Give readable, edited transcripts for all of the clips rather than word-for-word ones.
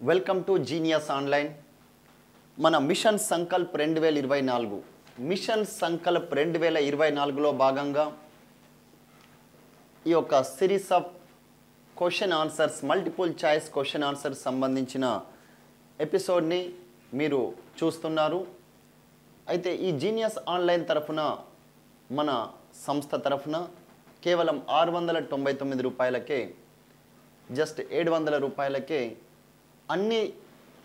Welcome to genius online. మన machine Sankalp 2024 machine Sankalp 2024లో భాగంగా ఈ యొక్క series of question answers multiple choice question answers సంబంధించిన ఎపిసోడ్ని మీరు చూస్తున్నారు. అయితే ఈ జీనియస్ ఆన్లైన్ తరఫున మన సంస్థ తరఫున కేవలం 699 రూపాయలకే, జస్ట్ 700 రూపాయలకే అన్ని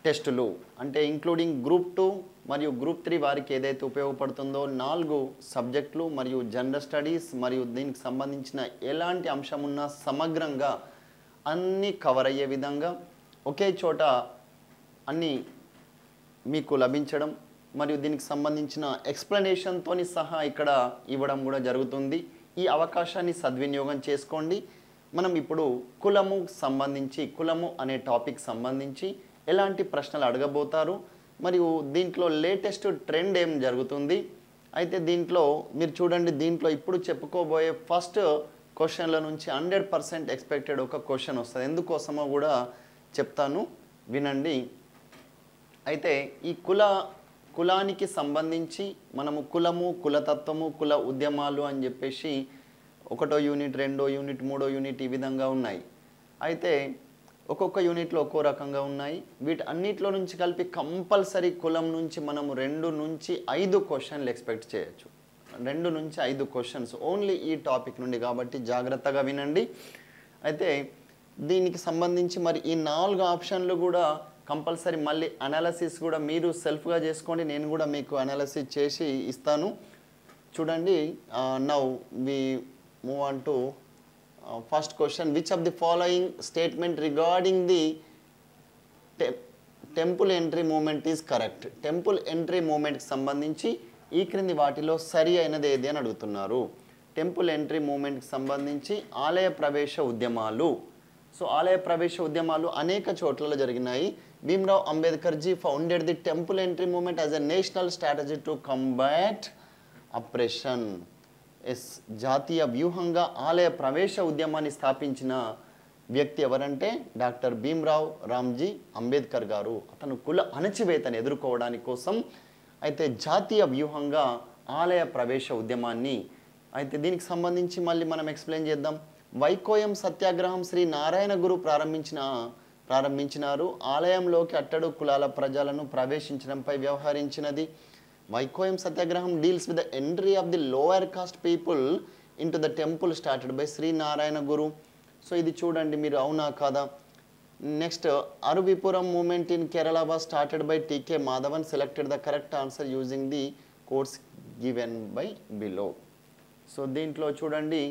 టెస్టులు అంటే ఇంక్లూడింగ్ గ్రూప్ 2 మరియు గ్రూప్ 3 వారికి ఏదైతే ఉపయోగపడుతుందో 4 సబ్జెక్టులు మరియు జనరల్ స్టడీస్ మరియు దీనికి సంబంధించిన ఎలాంటి అంశం ఉన్నా సమగ్రంగా అన్నీ కవర్ అయ్యే విధంగా ఒకే చోట అన్నీ మీకు లభించడం మరియు దీనికి సంబంధించిన ఎక్స్ప్లెనేషన్తోని సహా ఇక్కడ ఇవ్వడం కూడా జరుగుతుంది. ఈ అవకాశాన్ని సద్వినియోగం చేసుకోండి. మనం ఇప్పుడు కులము సంబంధించి కులము అనే టాపిక్ సంబంధించి ఎలాంటి ప్రశ్నలు అడగబోతారు మరియు దీంట్లో లేటెస్ట్ ట్రెండ్ ఏం జరుగుతుంది. అయితే దీంట్లో మీరు చూడండి, దీంట్లో ఇప్పుడు చెప్పుకోబోయే ఫస్ట్ క్వశ్చన్ల నుంచి 100% ఎక్స్పెక్టెడ్ ఒక క్వశ్చన్ వస్తుంది. ఎందుకోసమో కూడా చెప్తాను, వినండి. అయితే ఈ కులానికి సంబంధించి మనము కులము, కులతత్వము, కుల ఉద్యమాలు అని చెప్పేసి 1వ యూనిట్, 2వ యూనిట్, 3వ యూనిట్ ఈ విధంగా ఉన్నాయి. అయితే ఒక్కొక్క యూనిట్లో ఒక్కో రకంగా ఉన్నాయి. వీటి అన్నిట్లో నుంచి కలిపి కంపల్సరీ కులం నుంచి మనము 2 నుంచి 5 క్వశ్చన్లు ఎక్స్పెక్ట్ చేయొచ్చు. 2 నుంచి 5 క్వశ్చన్స్ ఓన్లీ ఈ టాపిక్ నుండి, కాబట్టి జాగ్రత్తగా వినండి. అయితే దీనికి సంబంధించి మరి ఈ 4 ఆప్షన్లు కూడా కంపల్సరీ మళ్ళీ అనాలసిస్ కూడా మీరు సెల్ఫ్గా చేసుకోండి. నేను కూడా మీకు అనాలసిస్ చేసి ఇస్తాను. చూడండి. Now we move on to first question. Which of the following statement regarding the temple entry movement is correct? Temple entry మూమెంట్కి సంబంధించి ఈ క్రింది వాటిలో సరి అయినది ఏది అని అడుగుతున్నారు. టెంపుల్ ఎంట్రీ మూమెంట్కి సంబంధించి ఆలయ ప్రవేశ ఉద్యమాలు. సో ఆలయ ప్రవేశ ఉద్యమాలు అనేక చోట్లలో జరిగినాయి. Bhimrao Ambedkar ji founded the temple entry movement as a national strategy to combat oppression. జాతీయ వ్యూహంగా ఆలయ ప్రవేశ ఉద్యమాన్ని స్థాపించిన వ్యక్తి ఎవరంటే డాక్టర్ భీమ్రావ్ రామ్జీ అంబేద్కర్ గారు. అతను కుల అణచివేతను ఎదుర్కోవడానికి కోసం అయితే జాతీయ వ్యూహంగా ఆలయ ప్రవేశ ఉద్యమాన్ని, అయితే దీనికి సంబంధించి మళ్ళీ మనం ఎక్స్ప్లెయిన్ చేద్దాం. వైకోయం సత్యాగ్రహం శ్రీ నారాయణ గురు ప్రారంభించినారు. ఆలయంలోకి అట్టడు కులాల ప్రజలను ప్రవేశించడంపై వ్యవహరించినది. వైకోయం సత్యాగ్రహం deals with the entry of the lower caste people into the temple started by Shri Narayana Guru. So ఇది చూడండి మీరు, అవునా కాదా. Next, Aruvippuram movement in Kerala was started by TK Madhavan. Selected the correct answer using the course given by below. So దీంట్లో చూడండి,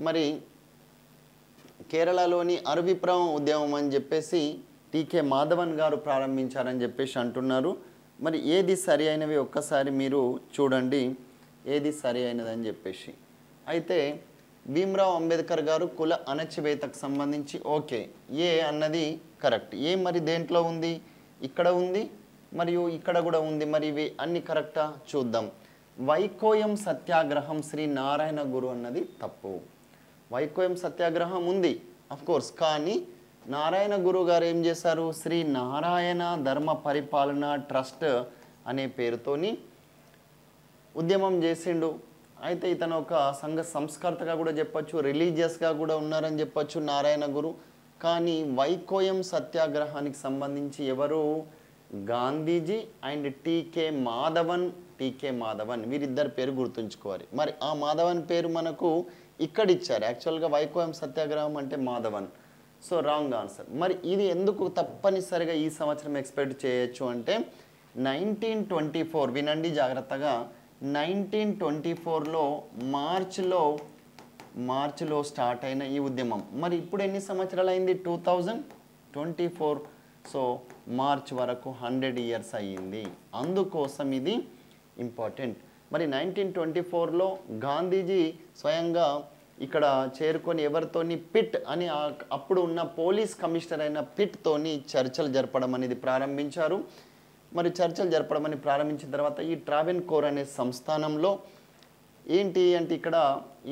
మరి కేరళలోని అరువిపురం ఉద్యమం అని చెప్పేసి టీకే మాధవన్ గారు ప్రారంభించారని చెప్పేసి అంటున్నారు. మరి ఏది సరి అయినవి ఒక్కసారి మీరు చూడండి, ఏది సరి అయినదని చెప్పేసి. అయితే భీమ్రావ్ అంబేద్కర్ గారు కుల అణచివేతకు సంబంధించి ఓకే, ఏ అన్నది కరెక్ట్. ఏ మరి దేంట్లో ఉంది? ఇక్కడ ఉంది మరియు ఇక్కడ కూడా ఉంది. మరి ఇవి అన్ని కరెక్టా చూద్దాం. వైకోయం సత్యాగ్రహం శ్రీ నారాయణ గురు అన్నది తప్పు. వైకోయం సత్యాగ్రహం ఉంది అఫ్కోర్స్, కానీ నారాయణ గురు గారు ఏం చేశారు? శ్రీ నారాయణ ధర్మ పరిపాలన ట్రస్ట్ అనే పేరుతోని ఉద్యమం చేసిండు. అయితే ఇతను ఒక సంఘ సంస్కర్తగా కూడా చెప్పచ్చు, రిలీజియస్గా కూడా ఉన్నారని చెప్పచ్చు నారాయణ గురు. కానీ వైకోయం సత్యాగ్రహానికి సంబంధించి ఎవరు? గాంధీజీ అండ్ టీకే మాధవన్ వీరిద్దరు పేరు గుర్తుంచుకోవాలి. మరి ఆ మాధవన్ పేరు మనకు ఇక్కడ ఇచ్చారు. యాక్చువల్గా వైకోయం సత్యాగ్రహం అంటే మాధవన్. So wrong answer. మరి ఇది ఎందుకు తప్పనిసరిగా ఈ సంవత్సరం ఎక్స్పెక్ట్ చేయొచ్చు అంటే 1924, వినండి జాగ్రత్తగా, 1924లో మార్చిలో స్టార్ట్ అయిన ఈ ఉద్యమం మరి ఇప్పుడు ఎన్ని సంవత్సరాలు అయింది? 2024. సో మార్చ్ వరకు 100 ఇయర్స్ అయ్యింది. అందుకోసం ఇది ఇంపార్టెంట్. మరి 1924లో గాంధీజీ స్వయంగా ఇక్కడ చేరుకొని ఎవరితోని పిట్ అని అప్పుడు ఉన్న పోలీస్ కమిషనర్ అయిన పిట్తోని చర్చలు జరపడం అనేది ప్రారంభించారు. మరి చర్చలు జరపడం అని ప్రారంభించిన తర్వాత ఈ ట్రావెన్కోర్ అనే సంస్థానంలో ఏంటి అంటే ఇక్కడ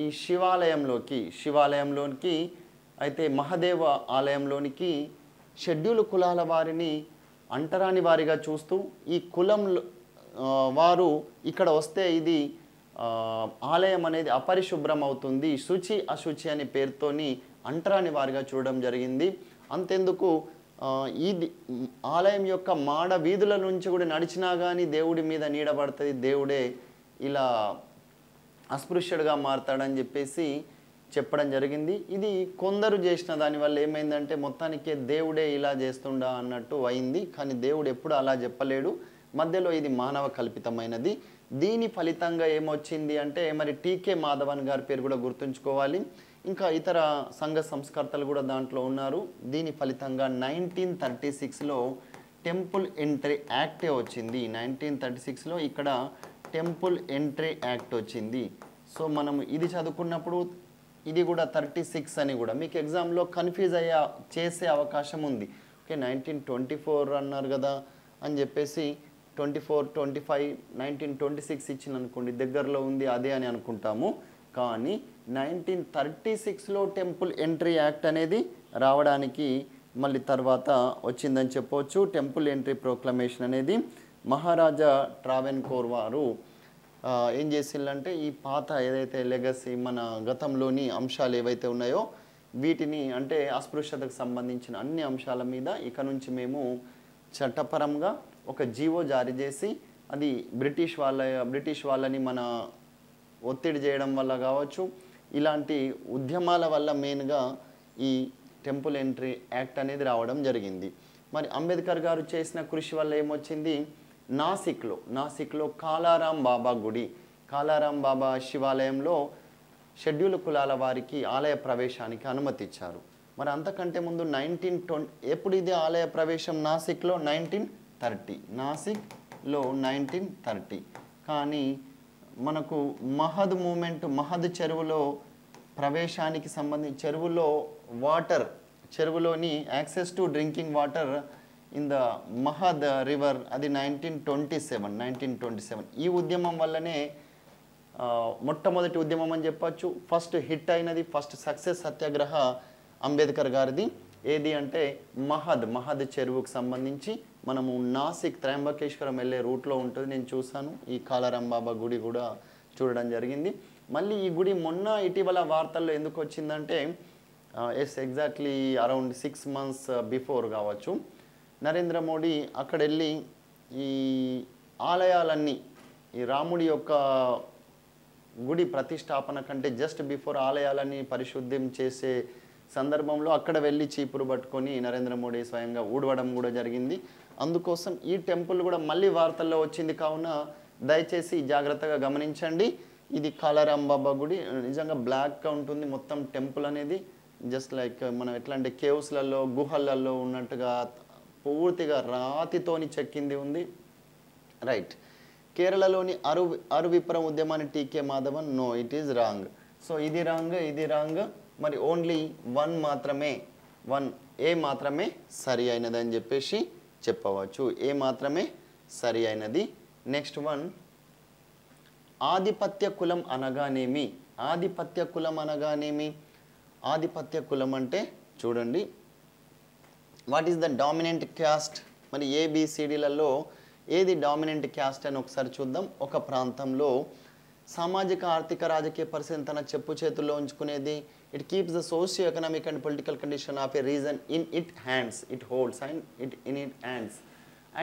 ఈ శివాలయంలోకి అయితే మహాదేవ ఆలయంలోనికి షెడ్యూల్ కులాల వారిని అంటరాని వారిగా చూస్తూ ఈ కులం వారు ఇక్కడ వస్తే ఇది ఆలయం అనేది అపరిశుభ్రం అవుతుంది, శుచి అశుచి అనే పేరుతోని అంటరాని వారిగా చూడడం జరిగింది. అంతెందుకు ఈ ఆలయం యొక్క మాడ వీధుల నుంచి కూడా నడిచినా కానీ దేవుడి మీద నీడబడుతుంది, దేవుడే ఇలా అస్పృశ్యుడిగా మారతాడని చెప్పేసి చెప్పడం జరిగింది. ఇది కొందరు చేసిన దానివల్ల ఏమైందంటే మొత్తానికి దేవుడే ఇలా చేస్తుండా అన్నట్టు అయింది. కానీ దేవుడు ఎప్పుడు అలా చెప్పలేడు, మధ్యలో ఇది మానవ కల్పితమైనది. దీని ఫలితంగా ఏమొచ్చింది అంటే మరి టీకే మాధవన్ గారి పేరు కూడా గుర్తుంచుకోవాలి, ఇంకా ఇతర సంఘ సంస్కర్తలు కూడా దాంట్లో ఉన్నారు. దీని ఫలితంగా 1936లో టెంపుల్ ఎంట్రీ యాక్టే వచ్చింది. 1936లో ఇక్కడ టెంపుల్ ఎంట్రీ యాక్ట్ వచ్చింది. సో మనం ఇది చదువుకున్నప్పుడు ఇది కూడా 36 అని కూడా మీకు ఎగ్జామ్లో కన్ఫ్యూజ్ చేసే అవకాశం ఉంది. ఓకే 1924 అన్నారు కదా అని చెప్పేసి 24, 25, 1926 ఇచ్చింది అనుకోండి, దగ్గరలో ఉంది అదే అని అనుకుంటాము. కానీ 1936లో టెంపుల్ ఎంట్రీ యాక్ట్ అనేది రావడానికి మళ్ళీ తర్వాత వచ్చిందని చెప్పవచ్చు. టెంపుల్ ఎంట్రీ ప్రొక్లమేషన్ అనేది మహారాజా ట్రావెన్కోర్ వారు ఏం చేసిందంటే ఈ పాత ఏదైతే లెగసీ మన గతంలోని అంశాలు ఏవైతే ఉన్నాయో వీటిని అంటే అస్పృశ్యతకు సంబంధించిన అన్ని అంశాల మీద ఇక నుంచి మేము చట్టపరంగా ఒక జీవో జారీ చేసి అది బ్రిటిష్ వాళ్ళని మన ఒత్తిడి చేయడం వల్ల కావచ్చు, ఇలాంటి ఉద్యమాల వల్ల మెయిన్గా ఈ టెంపుల్ ఎంట్రీ యాక్ట్ అనేది రావడం జరిగింది. మరి అంబేద్కర్ గారు చేసిన కృషి వల్ల ఏమొచ్చింది, నాసిక్లో కాలారాం బాబా గుడి, కాలారాం బాబా శివాలయంలో షెడ్యూల్ కులాల వారికి ఆలయ ప్రవేశానికి అనుమతి ఇచ్చారు. మరి అంతకంటే ముందు 1920 ఎప్పుడు ఇది ఆలయ ప్రవేశం నాసిక్లో 1930, నాసిక్లో 1930. కానీ మనకు మహద్ మూమెంట్, మహద్ చెరువులో ప్రవేశానికి సంబంధించి చెరువులోని access to drinking water in the Mahad river అది 1927. ఈ ఉద్యమం వల్లనే మొట్టమొదటి ఉద్యమం అని చెప్పచ్చు. ఫస్ట్ హిట్ అయినది, ఫస్ట్ సక్సెస్ సత్యాగ్రహ అంబేద్కర్ గారిది. ఏది అంటే మహద్ చెరువుకు సంబంధించి మనము నాసిక్ త్రయంబకేశ్వరం వెళ్ళే రూట్లో ఉంటుంది, నేను చూశాను. ఈ కాలారాం బాబా గుడి కూడా చూడడం జరిగింది. మళ్ళీ ఈ గుడి మొన్న ఇటీవల వార్తల్లో ఎందుకు వచ్చిందంటే ఎగ్జాక్ట్లీ అరౌండ్ 6 months బిఫోర్ కావచ్చు, నరేంద్ర మోడీ అక్కడ వెళ్ళి ఈ ఆలయాలన్నీ ఈ రాముడి యొక్క గుడి ప్రతిష్టాపన కంటే జస్ట్ బిఫోర్ ఆలయాలన్నీ పరిశుద్ధం చేసే సందర్భంలో అక్కడ వెళ్ళి చీపురు పట్టుకొని నరేంద్ర మోడీ స్వయంగా ఊడవడం కూడా జరిగింది. అందుకోసం ఈ టెంపుల్ కూడా మళ్ళీ వార్తల్లో వచ్చింది. కావున దయచేసి జాగ్రత్తగా గమనించండి. ఇది కాలారాం బాబా గుడి నిజంగా బ్లాక్గా ఉంటుంది మొత్తం టెంపుల్ అనేది, జస్ట్ లైక్ మనం ఎట్లా అంటే కేవ్స్లలో గుహలలో ఉన్నట్టుగా పూర్తిగా రాతితోని చెక్కింది ఉంది. రైట్, కేరళలోని అరువిపురం ఉద్యమాన్ని TK Madhavan, no it is wrong. So ఇది రాంగ్. మరి ఓన్లీ ఏ మాత్రమే సరి అయినది అని చెప్పేసి చెప్పవచ్చు. ఏ మాత్రమే సరి అయినది. నెక్స్ట్ వన్, ఆధిపత్య కులం అనగానేమి? ఆధిపత్య కులం అంటే చూడండి, what is the dominant caste? మరి ఏబిసిడిలలో ఏది డామినెంట్ క్యాస్ట్ అని ఒకసారి చూద్దాం. ఒక ప్రాంతంలో సామాజిక ఆర్థిక రాజకీయ పరిస్థితిని తన చెప్పు చేతుల్లో ఉంచుకునేది. It keeps the socio economic and political condition of a region in it holds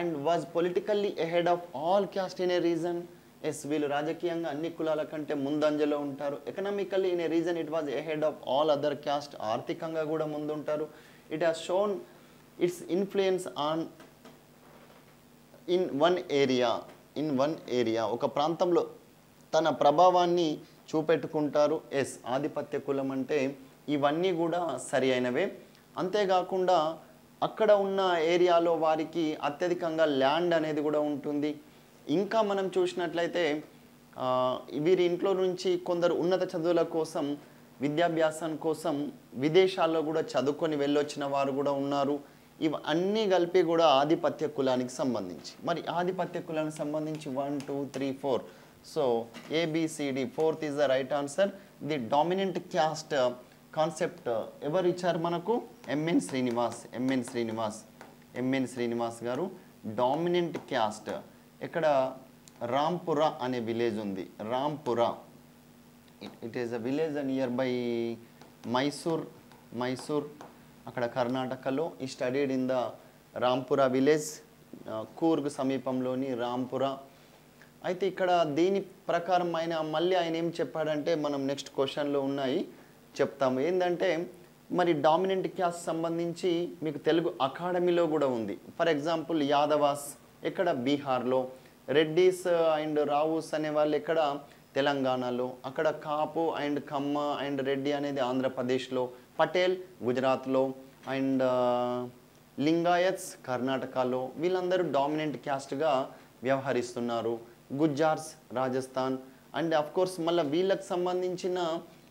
and was politically ahead of all caste in a region. Yes, వీళ్ళు రాజకీయంగా అన్ని కులాల కంటే ముందంజలో ఉంటారు. Economically in a region it was ahead of all other caste. ఆర్థికంగా కూడా ముందుంటారు. It has shown its influence on in one area ఒక ప్రాంతంలో తన ప్రభావాన్ని చూపెట్టుకుంటారు. ఎస్, ఆధిపత్య కులం అంటే ఇవన్నీ కూడా సరి అయినవే. అంతేకాకుండా అక్కడ ఉన్న ఏరియాలో వారికి అత్యధికంగా ల్యాండ్ అనేది కూడా ఉంటుంది. ఇంకా మనం చూసినట్లయితే వీరి ఇంట్లో నుంచి కొందరు ఉన్నత చదువుల కోసం, విద్యాభ్యాసం కోసం విదేశాల్లో కూడా చదువుకొని వెళ్ళొచ్చిన వారు కూడా ఉన్నారు. ఇవన్నీ కలిపి కూడా ఆధిపత్య కులానికి సంబంధించి. మరి ఆధిపత్య కులానికి సంబంధించి 1, 2, 3, 4. So ABCD, 4th is the right answer. The dominant caste concept ఎవరు ఇచ్చారు మనకు? ఎంఎన్ శ్రీనివాస్ గారు డామినెంట్ క్యాస్ట్. ఇక్కడ రాంపుర అనే విలేజ్ ఉంది. Rampura, it is a village near by Mysore అక్కడ కర్ణాటకలో. ఈ studied in the Rampura village, Coorg సమీపంలోని రాంపుర. అయితే ఇక్కడ దీని ప్రకారం మళ్ళీ ఆయన ఏం చెప్పాడంటే, మనం నెక్స్ట్ క్వశ్చన్లో ఉన్నాయి చెప్తాము. ఏంటంటే మరి డామినెంట్ క్యాస్ట్ సంబంధించి మీకు తెలుగు అకాడమీలో కూడా ఉంది. ఫర్ ఎగ్జాంపుల్ యాదవాస్ ఎక్కడ? బీహార్లో. రెడ్డీస్ అండ్ రావుస్ అనే వాళ్ళు ఎక్కడ? తెలంగాణలో. అక్కడ కాపు అండ్ కమ్మ అండ్ రెడ్డి అనేది ఆంధ్రప్రదేశ్లో. పటేల్ గుజరాత్లో. అండ్ లింగాయత్స్ కర్ణాటకలో. వీళ్ళందరూ డామినెంట్ క్యాస్ట్గా వ్యవహరిస్తున్నారు. గుజ్జార్స్ రాజస్థాన్. అండ్ కోర్స్ మళ్ళీ వీళ్ళకి సంబంధించిన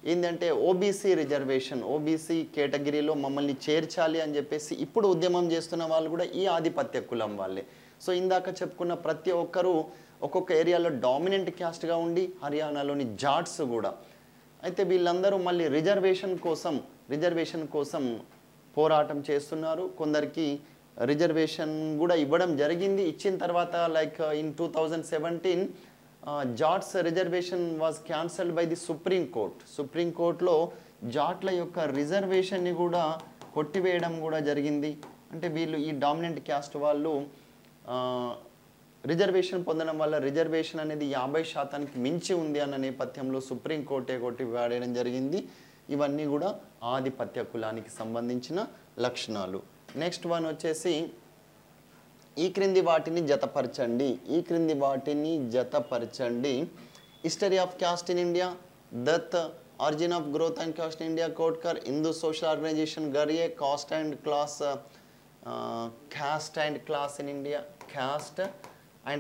ఏంటంటే ఓబీసీ రిజర్వేషన్, ఓబీసీ కేటగిరీలో మమ్మల్ని చేర్చాలి అని చెప్పేసి ఇప్పుడు ఉద్యమం చేస్తున్న వాళ్ళు కూడా ఈ ఆధిపత్య కులం వాళ్ళే. సో ఇందాక చెప్పుకున్న ప్రతి ఒక్కరూ ఒక్కొక్క ఏరియాలో డామినెంట్ క్యాస్ట్గా ఉండి, హర్యానాలోని జాట్స్ కూడా. అయితే వీళ్ళందరూ మళ్ళీ రిజర్వేషన్ కోసం పోరాటం చేస్తున్నారు. కొందరికి రిజర్వేషన్ కూడా ఇవ్వడం జరిగింది. ఇచ్చిన తర్వాత like in 2017 Jats reservation was cancelled by the సుప్రీంకోర్టులో జాట్ల యొక్క రిజర్వేషన్ని కూడా కొట్టివేయడం కూడా జరిగింది. అంటే వీళ్ళు ఈ డామినెంట్ క్యాస్ట్ వాళ్ళు రిజర్వేషన్ పొందడం వల్ల రిజర్వేషన్ అనేది 50% మించి ఉంది అన్న నేపథ్యంలో సుప్రీంకోర్టే కొట్టివేయడం జరిగింది. ఇవన్నీ కూడా ఆధిపత్య కులానికి సంబంధించిన లక్షణాలు. నెక్స్ట్ వన్ వచ్చేసి ఈ క్రింది వాటిని జతపరచండి. History of caste in India, Dutt, origin of growth and caste in India, Kotkar, Hindu social organization, Ghurye, caste and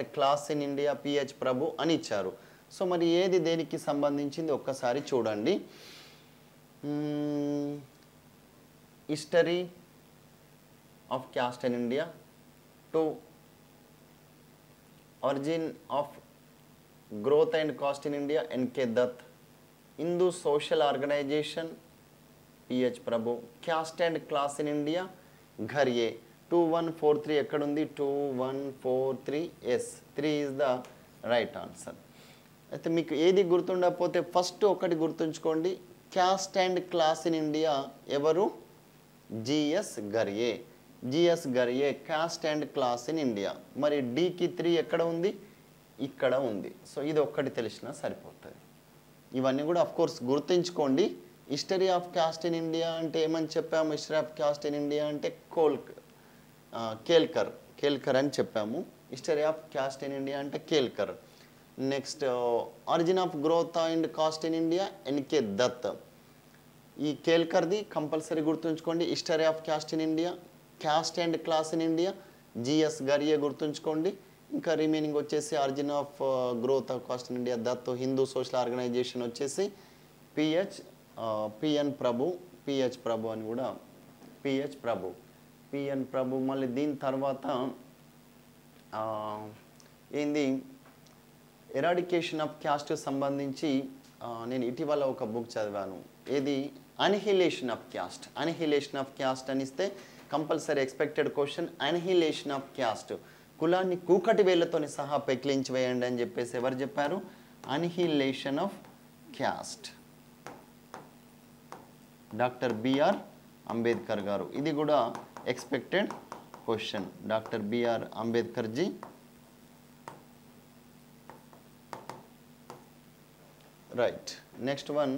class in India, PH Prabhu అని ఇచ్చారు. సో మరి ఏది దేనికి సంబంధించింది ఒక్కసారి చూడండి. History of caste in India, 2 origin of growth and cost in India, N.K. Dutt. Hindu social organization, P.H. Prabhu. Caste and class in India, Gharye. 2143 ekkadundi? 2143 yes, 3 is the right answer. అయితే మీకు ఏది గుర్తుండకపోతే first ఒకటి గుర్తుంచుకోండి. Caste and class in India ఎవరు? GS Ghurye, caste and class in India. మరి డికి 3 ఎక్కడ ఉంది? ఇక్కడ ఉంది. సో ఇది ఒక్కటి తెలిసినా సరిపోతుంది. ఇవన్నీ కూడా కోర్స్ గుర్తుంచుకోండి. History of caste in India అంటే ఏమని చెప్పాము? History of caste in India అంటే కేల్కర్ అని చెప్పాము. History of caste in India అంటే Kelkar. Next origin of growth and caste in India, NK Dutt. ఈ కేల్కర్ది కంపల్సరీ గుర్తుంచుకోండి. History of caste in India, caste and class in India, GS Ghurye గుర్తుంచుకోండి. ఇంకా remaining వచ్చేసి origin of growth of caste in India, Dutt. Hindu social organization వచ్చేసి PN ప్రభు అని కూడా PN ప్రభు. మళ్ళీ దీని తర్వాత ఏంది? ఎరాడికేషన్ ఆఫ్ క్యాస్ట్ సంబంధించి నేను ఇటీవల ఒక బుక్ చదివాను. ఏది? అనిహిలేషన్ ఆఫ్ క్యాస్ట్ అని ఇస్తే compulsory expected question. Annihilation of caste, కులాన్ని కూకటి వేళ్లతోని సహా పెకిలించి వేయండి అని చెప్పేసి ఎవరు చెప్పారు? Annihilation of caste, doctor BR Ambedkar గారు. ఇది కూడా expected question. Doctor BR Ambedkar ji. Right. Next one,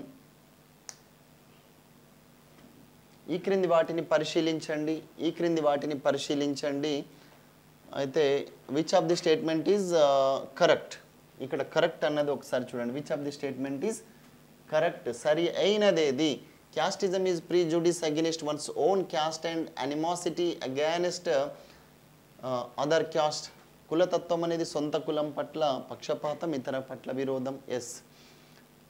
ఈ క్రింది వాటిని పరిశీలించండి. అయితే which of the statement is correct? ఇక్కడ కరెక్ట్ అన్నది ఒకసారి చూడండి. Which of the statement is correct? సరి అయినదేది? Casteism is prejudice against one's own caste and animosity against other caste. కులతత్వం అనేది సొంత కులం పట్ల పక్షపాతం, ఇతర పట్ల విరోధం. ఎస్.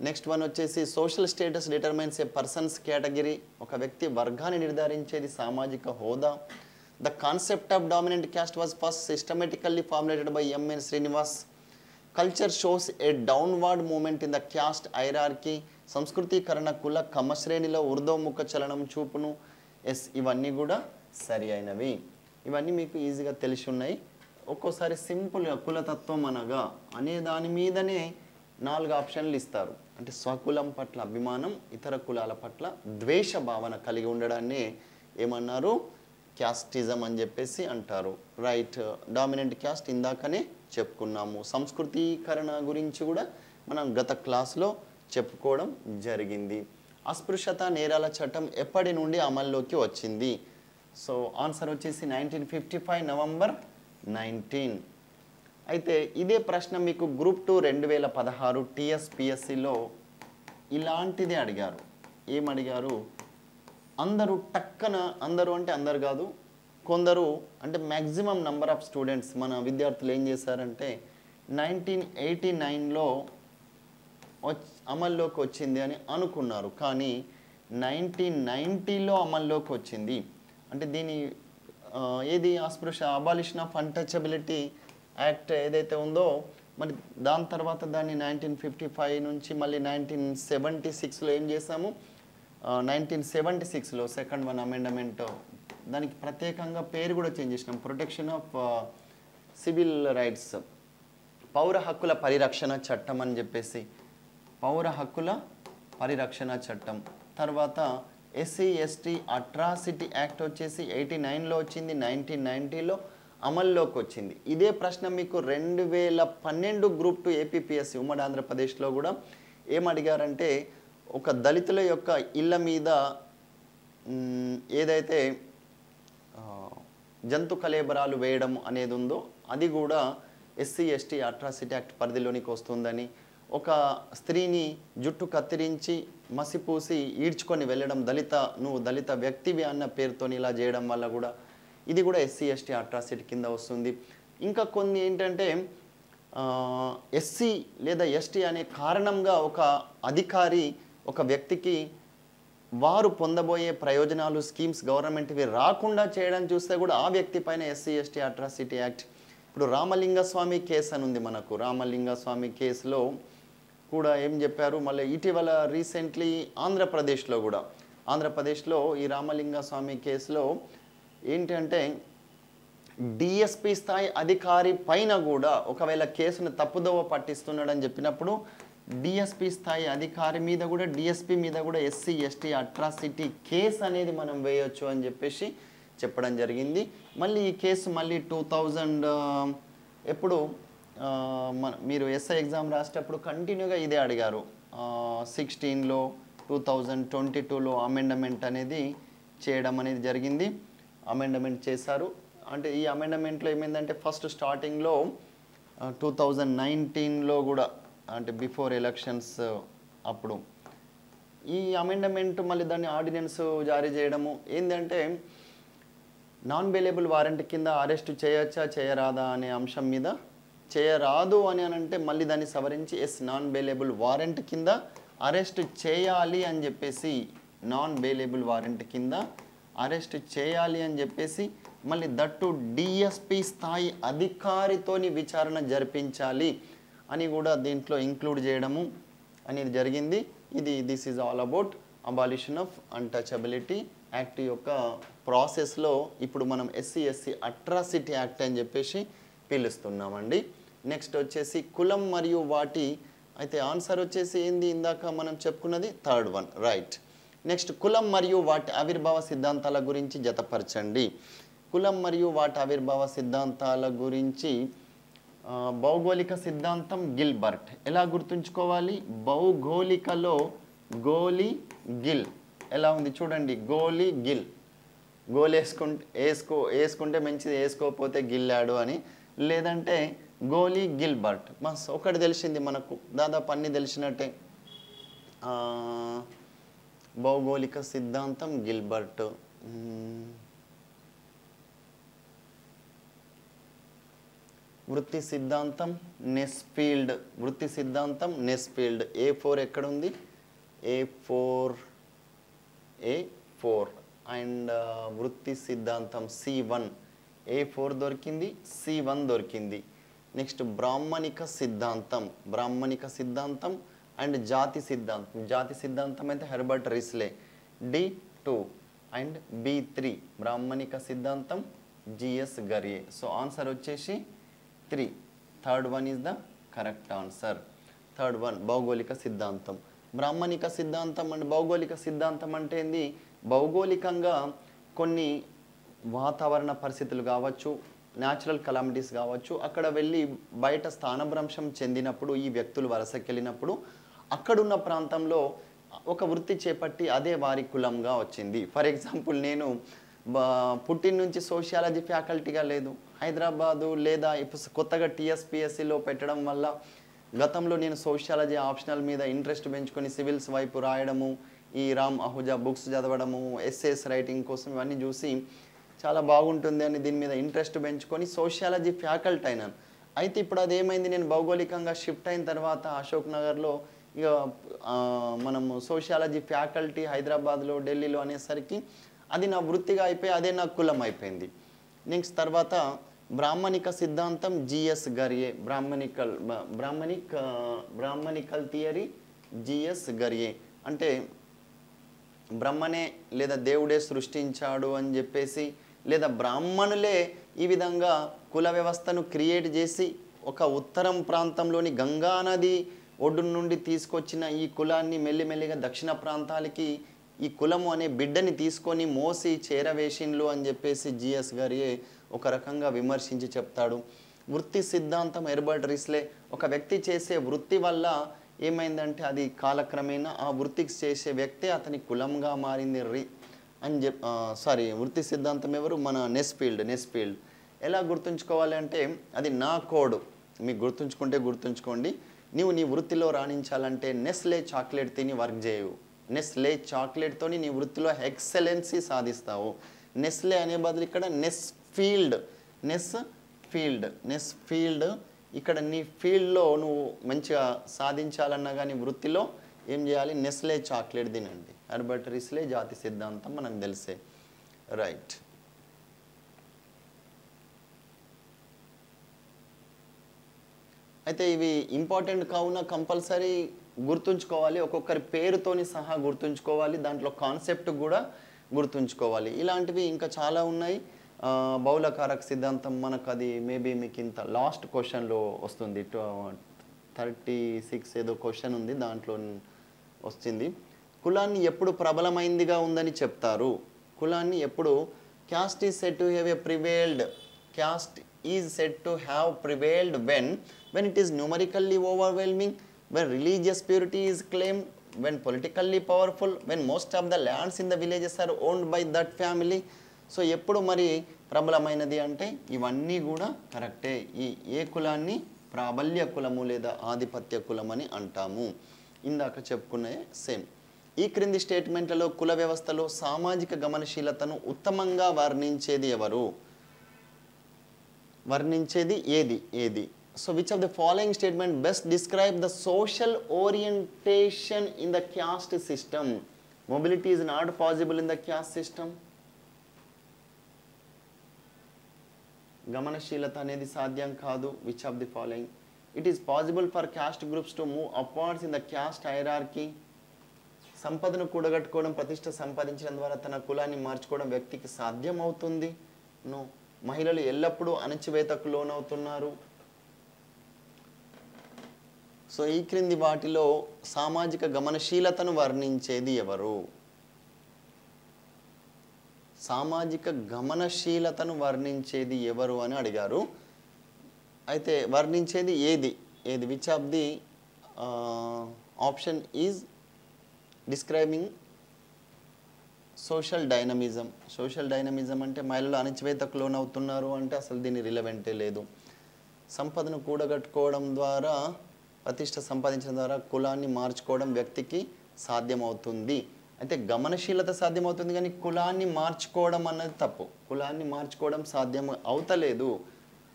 నెక్స్ట్ వన్ వచ్చేసి social status determines a person's category. ఒక వ్యక్తి వర్గాన్ని నిర్ధారించేది సామాజిక హోదా. The concept of dominant caste was first systematically formulated by MN Srinivas. Culture shows a downward movement in the caste hierarchy. సంస్కృతీకరణ కుల కమశ్రేణిలో ఊర్ధ్వముఖ చలనం చూపును. ఎస్, ఇవన్నీ కూడా సరి అయినవి. ఇవన్నీ మీకు ఈజీగా తెలిసి ఉన్నాయి. ఒక్కోసారి సింపుల్గా కులతత్వం అనగా అనే దాని మీదనే 4 ఆప్షన్లు ఇస్తారు. అంటే స్వకులం పట్ల అభిమానం, ఇతర కులాల పట్ల ద్వేష భావన కలిగి ఉండడాన్ని ఏమన్నారు? క్యాస్టిజం అని చెప్పేసి అంటారు. రైట్, డామినెంట్ క్యాస్ట్ ఇందాకనే చెప్పుకున్నాము. సంస్కృతీకరణ గురించి కూడా మనం గత క్లాస్లో చెప్పుకోవడం జరిగింది. అస్పృశ్యత నేరాల చట్టం ఎప్పటి నుండి అమల్లోకి వచ్చింది? సో ఆన్సర్ వచ్చేసి 1955 నవంబర్ 19. అయితే ఇదే ప్రశ్న మీకు గ్రూప్ 2 2016 టీఎస్పిఎస్సిలో ఇలాంటిదే అడిగారు. ఏమడిగారు? అందరూ టక్కన, అందరూ అంటే అందరు కాదు, కొందరు అంటే మ్యాక్సిమం నంబర్ ఆఫ్ స్టూడెంట్స్ మన విద్యార్థులు ఏం చేశారంటే 1989లో అమల్లోకి వచ్చింది అని అనుకున్నారు. కానీ 1990లో అమల్లోకి వచ్చింది. అంటే దీని ఏది అస్పృశ్య అబాలిషన్ ఆఫ్ అన్టచబిలిటీ యాక్ట్ ఏదైతే ఉందో, మరి దాని తర్వాత దాన్ని 1955 నుంచి మళ్ళీ 1976లో ఏం చేసాము? 1976లో సెకండ్ వన్ అమెండమెంట్, దానికి ప్రత్యేకంగా పేరు కూడా చేంజ్ చేసినాం, ప్రొటెక్షన్ ఆఫ్ సివిల్ రైట్స్, పౌర హక్కుల పరిరక్షణ చట్టం అని చెప్పేసి, పౌర హక్కుల పరిరక్షణ చట్టం. తర్వాత ఎస్సీ ఎస్టీ అట్రాసిటీ యాక్ట్ వచ్చేసి 89లో వచ్చింది, 1990లో అమల్లోకి వచ్చింది. ఇదే ప్రశ్న మీకు 2012 గ్రూప్ 2 ఏపీపీఎస్సీ ఉమ్మడి ఆంధ్రప్రదేశ్లో కూడా ఏమడిగారంటే, ఒక దళితుల యొక్క ఇళ్ళ మీద ఏదైతే జంతు కలేబరాలు వేయడం అనేది ఉందో అది కూడా ఎస్సీ ఎస్టీ అట్రాసిటీ యాక్ట్ పరిధిలోనికి వస్తుందని, ఒక స్త్రీని జుట్టు కత్తిరించి మసిపూసి ఈడ్చుకొని వెళ్ళడం, నువ్వు దళిత వ్యక్తివి అన్న పేరుతో ఇలా చేయడం వల్ల కూడా ఇది కూడా ఎస్సీ ఎస్టీ అట్రాసిటీ కింద వస్తుంది. ఇంకా కొన్ని ఏంటంటే ఎస్సీ లేదా ఎస్టీ అనే కారణంగా ఒక అధికారి ఒక వ్యక్తికి వారు పొందబోయే ప్రయోజనాలు, స్కీమ్స్ గవర్నమెంట్వి రాకుండా చేయడం చూస్తే కూడా ఆ వ్యక్తి పైన ఎస్సీ ఎస్టీ అట్రాసిటీ యాక్ట్. ఇప్పుడు రామలింగస్వామి కేసు అని ఉంది మనకు. రామలింగస్వామి కేసులో కూడా ఏం చెప్పారు? మళ్ళీ ఇటీవల రీసెంట్లీ ఆంధ్రప్రదేశ్లో ఈ రామలింగస్వామి కేసులో ఏంటంటే డిఎస్పి స్థాయి అధికారి పైన కూడా ఒకవేళ కేసును తప్పుదోవ పట్టిస్తున్నాడని చెప్పినప్పుడు డిఎస్పి స్థాయి అధికారి మీద కూడా, డిఎస్పి మీద కూడా ఎస్సీ ఎస్టీ అట్రాసిటీ కేసు అనేది మనం వేయొచ్చు అని చెప్పేసి చెప్పడం జరిగింది. మళ్ళీ ఈ కేసు మళ్ళీ 2000 ఎప్పుడు మీరు ఎస్ఐ ఎగ్జామ్ రాసేటప్పుడు కంటిన్యూగా ఇదే అడిగారు. 16లో 2022లో అమెండమెంట్ అనేది చేయడం అనేది జరిగింది. అమెండమెంట్ చేశారు. అంటే ఈ అమెండమెంట్లో ఏమైందంటే ఫస్ట్ స్టార్టింగ్లో 2019లో కూడా, అంటే బిఫోర్ ఎలక్షన్స్ అప్పుడు ఈ అమెండమెంట్ మళ్ళీ దాన్ని ఆర్డినెన్స్ జారీ చేయడము ఏంటంటే నాన్ బెయిలబుల్ వారెంట్ కింద అరెస్ట్ చేయొచ్చా చేయరాదా అనే అంశం మీద, చేయరాదు అని అంటే మళ్ళీ దాన్ని సవరించి నాన్ బెయిలబుల్ వారెంట్ కింద అరెస్ట్ చేయాలి అని చెప్పేసి, నాన్ బెయిలబుల్ వారెంట్ కింద అరెస్ట్ చేయాలి అని చెప్పేసి మళ్ళీ దట్టు డిఎస్పి స్థాయి అధికారితోని విచారణ జరిపించాలి అని కూడా దీంట్లో ఇంక్లూడ్ చేయడము అనేది జరిగింది. This is all about abolition of untouchability act యొక్క ప్రాసెస్లో ఇప్పుడు మనం ఎస్సీ ఎస్సీ అట్రాసిటీ యాక్ట్ అని చెప్పేసి పిలుస్తున్నామండి. నెక్స్ట్ వచ్చేసి కులం మరియు వాటి, అయితే ఆన్సర్ వచ్చేసి ఏంది ఇందాక మనం చెప్పుకున్నది థర్డ్ వన్, రైట్. నెక్స్ట్ కులం మరియు వాటి ఆవిర్భావ సిద్ధాంతాల గురించి జతపరచండి. కులం మరియు వాటి ఆవిర్భావ సిద్ధాంతాల గురించి భౌగోళిక సిద్ధాంతం గిల్బర్ట్. ఎలా గుర్తుంచుకోవాలి? భౌగోళికలో గోలి గిల్ ఎలా ఉంది చూడండి. గోలి గిల్, గోల్ వేసుకుంటే మంచిది, వేసుకోకపోతే గిల్లాడు అని, లేదంటే గోలి గిల్బర్ట్. మస్ ఒకటి తెలిసింది మనకు, దాదాపు అన్ని తెలిసినట్టే. భౌగోళిక సిద్ధాంతం గిల్బర్ట్. వృత్తి సిద్ధాంతం నెస్ఫీల్డ్. వృత్తి సిద్ధాంతం నెస్ఫీల్డ్. A4 ఎక్కడుంది? A4 అండ్ వృత్తి సిద్ధాంతం C1. A4 దొరికింది, C1 దొరికింది. నెక్స్ట్ బ్రాహ్మణిక సిద్ధాంతం అండ్ జాతి సిద్ధాంతం అయితే Herbert Risley. D2 and B3 బ్రాహ్మణిక సిద్ధాంతం జిఎస్ గరియే. సో ఆన్సర్ వచ్చేసి 3. Third one is the correct answer. Third one భౌగోళిక సిద్ధాంతం. బ్రాహ్మణిక సిద్ధాంతం అండ్ భౌగోళిక సిద్ధాంతం అంటే ఏంది? భౌగోళికంగా కొన్ని వాతావరణ పరిస్థితులు కావచ్చు, న్యాచురల్ కలామిటీస్ కావచ్చు, అక్కడ వెళ్ళి బయట స్థానభ్రంశం చెందినప్పుడు ఈ వ్యక్తులు వలసకెళ్ళినప్పుడు అక్కడున్న ప్రాంతంలో ఒక వృత్తి చేపట్టి అదే వారి కులంగా వచ్చింది. ఫర్ ఎగ్జాంపుల్ నేను పుట్టిన నుంచి సోషియాలజీ ఫ్యాకల్టీగా లేదు, హైదరాబాదు లేదా కొత్తగా టీఎస్పిఎస్సిలో పెట్టడం వల్ల గతంలో నేను సోషియాలజీ ఆప్షనల్ మీద ఇంట్రెస్ట్ పెంచుకొని సివిల్స్ వైపు రాయడము, ఈ రామ్ అహుజా బుక్స్ చదవడము, ఎస్ఏస్ రైటింగ్ కోసం ఇవన్నీ చూసి చాలా బాగుంటుంది అని దీని మీద ఇంట్రెస్ట్ పెంచుకొని సోషియాలజీ ఫ్యాకల్టీ అయినాను. అయితే ఇప్పుడు అదేమైంది, నేను భౌగోళికంగా షిఫ్ట్ అయిన తర్వాత అశోక్ నగర్లో ఇక మనము సోషియాలజీ ఫ్యాకల్టీ హైదరాబాద్లో ఢిల్లీలో అనేసరికి అది నా వృత్తిగా అయిపోయి అదే నా కులం అయిపోయింది. నెక్స్ట్ తర్వాత బ్రాహ్మణిక సిద్ధాంతం జిఎస్ గరియే. బ్రాహ్మణికల్ థియరీ జిఎస్ గరియే అంటే బ్రహ్మనే లేదా దేవుడే సృష్టించాడు అని చెప్పేసి, లేదా బ్రాహ్మణులే ఈ విధంగా కుల వ్యవస్థను క్రియేట్ చేసి ఒక ఉత్తరం ప్రాంతంలోని గంగా నది ఒడ్డు నుండి తీసుకొచ్చిన ఈ కులాన్ని మెల్లిమెల్లిగా దక్షిణ ప్రాంతాలకి ఈ కులము అనే బిడ్డని తీసుకొని మోసి చేరవేషిన్లు అని చెప్పేసి జిఎస్ గరియే ఒక రకంగా విమర్శించి చెప్తాడు. వృత్తి సిద్ధాంతం హెర్బర్ట్ రిస్లే, ఒక వ్యక్తి చేసే వృత్తి వల్ల ఏమైందంటే అది కాలక్రమేణా ఆ వృత్తికి చేసే వ్యక్తే అతని కులంగా మారింది వృత్తి సిద్ధాంతం ఎవరు? మన నెస్ఫీల్డ్. ఎలా గుర్తుంచుకోవాలి అంటే అది నా కోడ్. మీకు గుర్తుంచుకోండి. నీవు నీ వృత్తిలో రాణించాలంటే నెస్లే చాక్లెట్ తిని వర్క్ చేయవు. నెస్లే చాక్లెట్తో నీ వృత్తిలో ఎక్సలెన్సీ సాధిస్తావు. నెస్లే అనే బదులు ఇక్కడ నెస్ఫీల్డ్ ఇక్కడ నీ ఫీల్డ్లో నువ్వు మంచిగా సాధించాలన్నా కానీ వృత్తిలో ఏం చేయాలి? నెస్లే చాక్లెట్ తినండి. హెర్బర్ట్ రిస్లే జాతి సిద్ధాంతం మనకు తెలిసే. రైట్. అయితే ఇవి ఇంపార్టెంట్ కావున కంపల్సరీ గుర్తుంచుకోవాలి. ఒక్కొక్కరి పేరుతోని సహా గుర్తుంచుకోవాలి. దాంట్లో కాన్సెప్ట్ కూడా గుర్తుంచుకోవాలి. ఇలాంటివి ఇంకా చాలా ఉన్నాయి. బహుళకారక సిద్ధాంతం మనకు అది మేబీ మీకు ఇంత లాస్ట్ క్వశ్చన్లో వస్తుంది. 36 ఏదో క్వశ్చన్ ఉంది, దాంట్లో వస్తుంది. కులాన్ని ఎప్పుడు ప్రబలమైందిగా ఉందని చెప్తారు? కులాన్ని ఎప్పుడు caste is said to have a prevailed. Caste is said to have prevailed when it is numerically overwhelming, when religious purity is claimed, when politically powerful, when most of the lands in the villages are owned by that family. So ఎప్పుడు మరి ప్రబలమైనది అంటే ఇవన్నీ కూడా కరెక్టే. ఏ కులాన్ని ప్రాబల్య కులము లేదా ఆధిపత్య కులమని అంటాము. ఇందాక చెప్పుకునే సేమ్. ఈ క్రింది స్టేట్మెంట్లలో కుల వ్యవస్థలో సామాజిక గమనశీలతను ఉత్తమంగా వర్ణించేది ఏది? So which of the following statement best describe the social orientation in the caste system? Mobility is not possible in the caste system. గమనశీలత అనేది సాధ్యం కాదు. Which of the following? It is possible for caste groups to move upwards in the caste hierarchy. సంపదను కూడగట్టుకోవడం, ప్రతిష్ట సంపాదించడం ద్వారా తన కులాన్ని మార్చుకోవడం వ్యక్తికి సాధ్యం అవుతుంది. నో. మహిళలు ఎల్లప్పుడూ అణచివేతకు లోనవుతున్నారు. సో ఈ క్రింది వాటిలో సామాజిక గమనశీలతను వర్ణించేది ఎవరు? సామాజిక గమనశీలతను వర్ణించేది ఎవరు అని అడిగారు. అయితే వర్ణించేది ఏది? Which of the option is describing social dynamism. Social dynamism అంటే మహిళలు అణచివేతకు లోనవుతున్నారు అంటే అసలు దీని రిలవెంటే లేదు. సంపదను కూడగట్టుకోవడం ద్వారా, ప్రతిష్ట సంపాదించడం ద్వారా కులాన్ని మార్చుకోవడం వ్యక్తికి సాధ్యమవుతుంది. అయితే గమనశీలత సాధ్యమవుతుంది కానీ కులాన్ని మార్చుకోవడం అన్నది తప్పు. కులాన్ని మార్చుకోవడం సాధ్యం అవుతలేదు.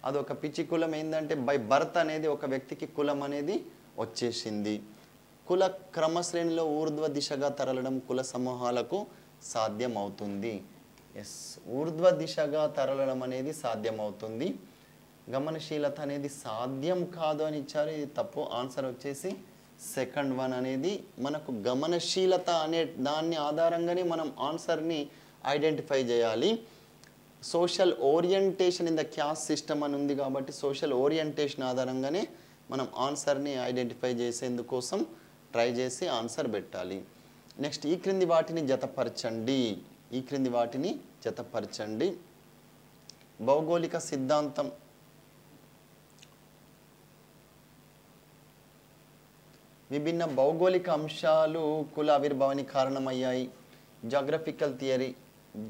అదొక పిచ్చి కులం. ఏంటంటే బై బర్త్ అనేది ఒక వ్యక్తికి కులం అనేది వచ్చేసింది. కుల క్రమశ్రేణిలో ఊర్ధ్వ దిశగా తరలడం కుల సమూహాలకు సాధ్యమవుతుంది. ఊర్ధ్వ దిశగా తరలడం అనేది సాధ్యమవుతుంది. గమనశీలత అనేది సాధ్యం కాదు అని ఇచ్చారు. ఇది తప్పు. ఆన్సర్ వచ్చేసి సెకండ్ వన్ అనేది మనకు గమనశీలత అనే దాన్ని ఆధారంగానే మనం ఆన్సర్ని ఐడెంటిఫై చేయాలి. Social orientation in the caste system అని ఉంది కాబట్టి సోషల్ ఓరియంటేషన్ ఆధారంగానే మనం ఆన్సర్ని ఐడెంటిఫై చేసేందుకోసం ట్రై చేసి ఆన్సర్ పెట్టాలి. నెక్స్ట్ ఈ క్రింది వాటిని జతపరచండి. భౌగోళిక సిద్ధాంతం విభిన్న భౌగోళిక అంశాలు కుల ఆవిర్భావానికి కారణమయ్యాయి. Geographical theory,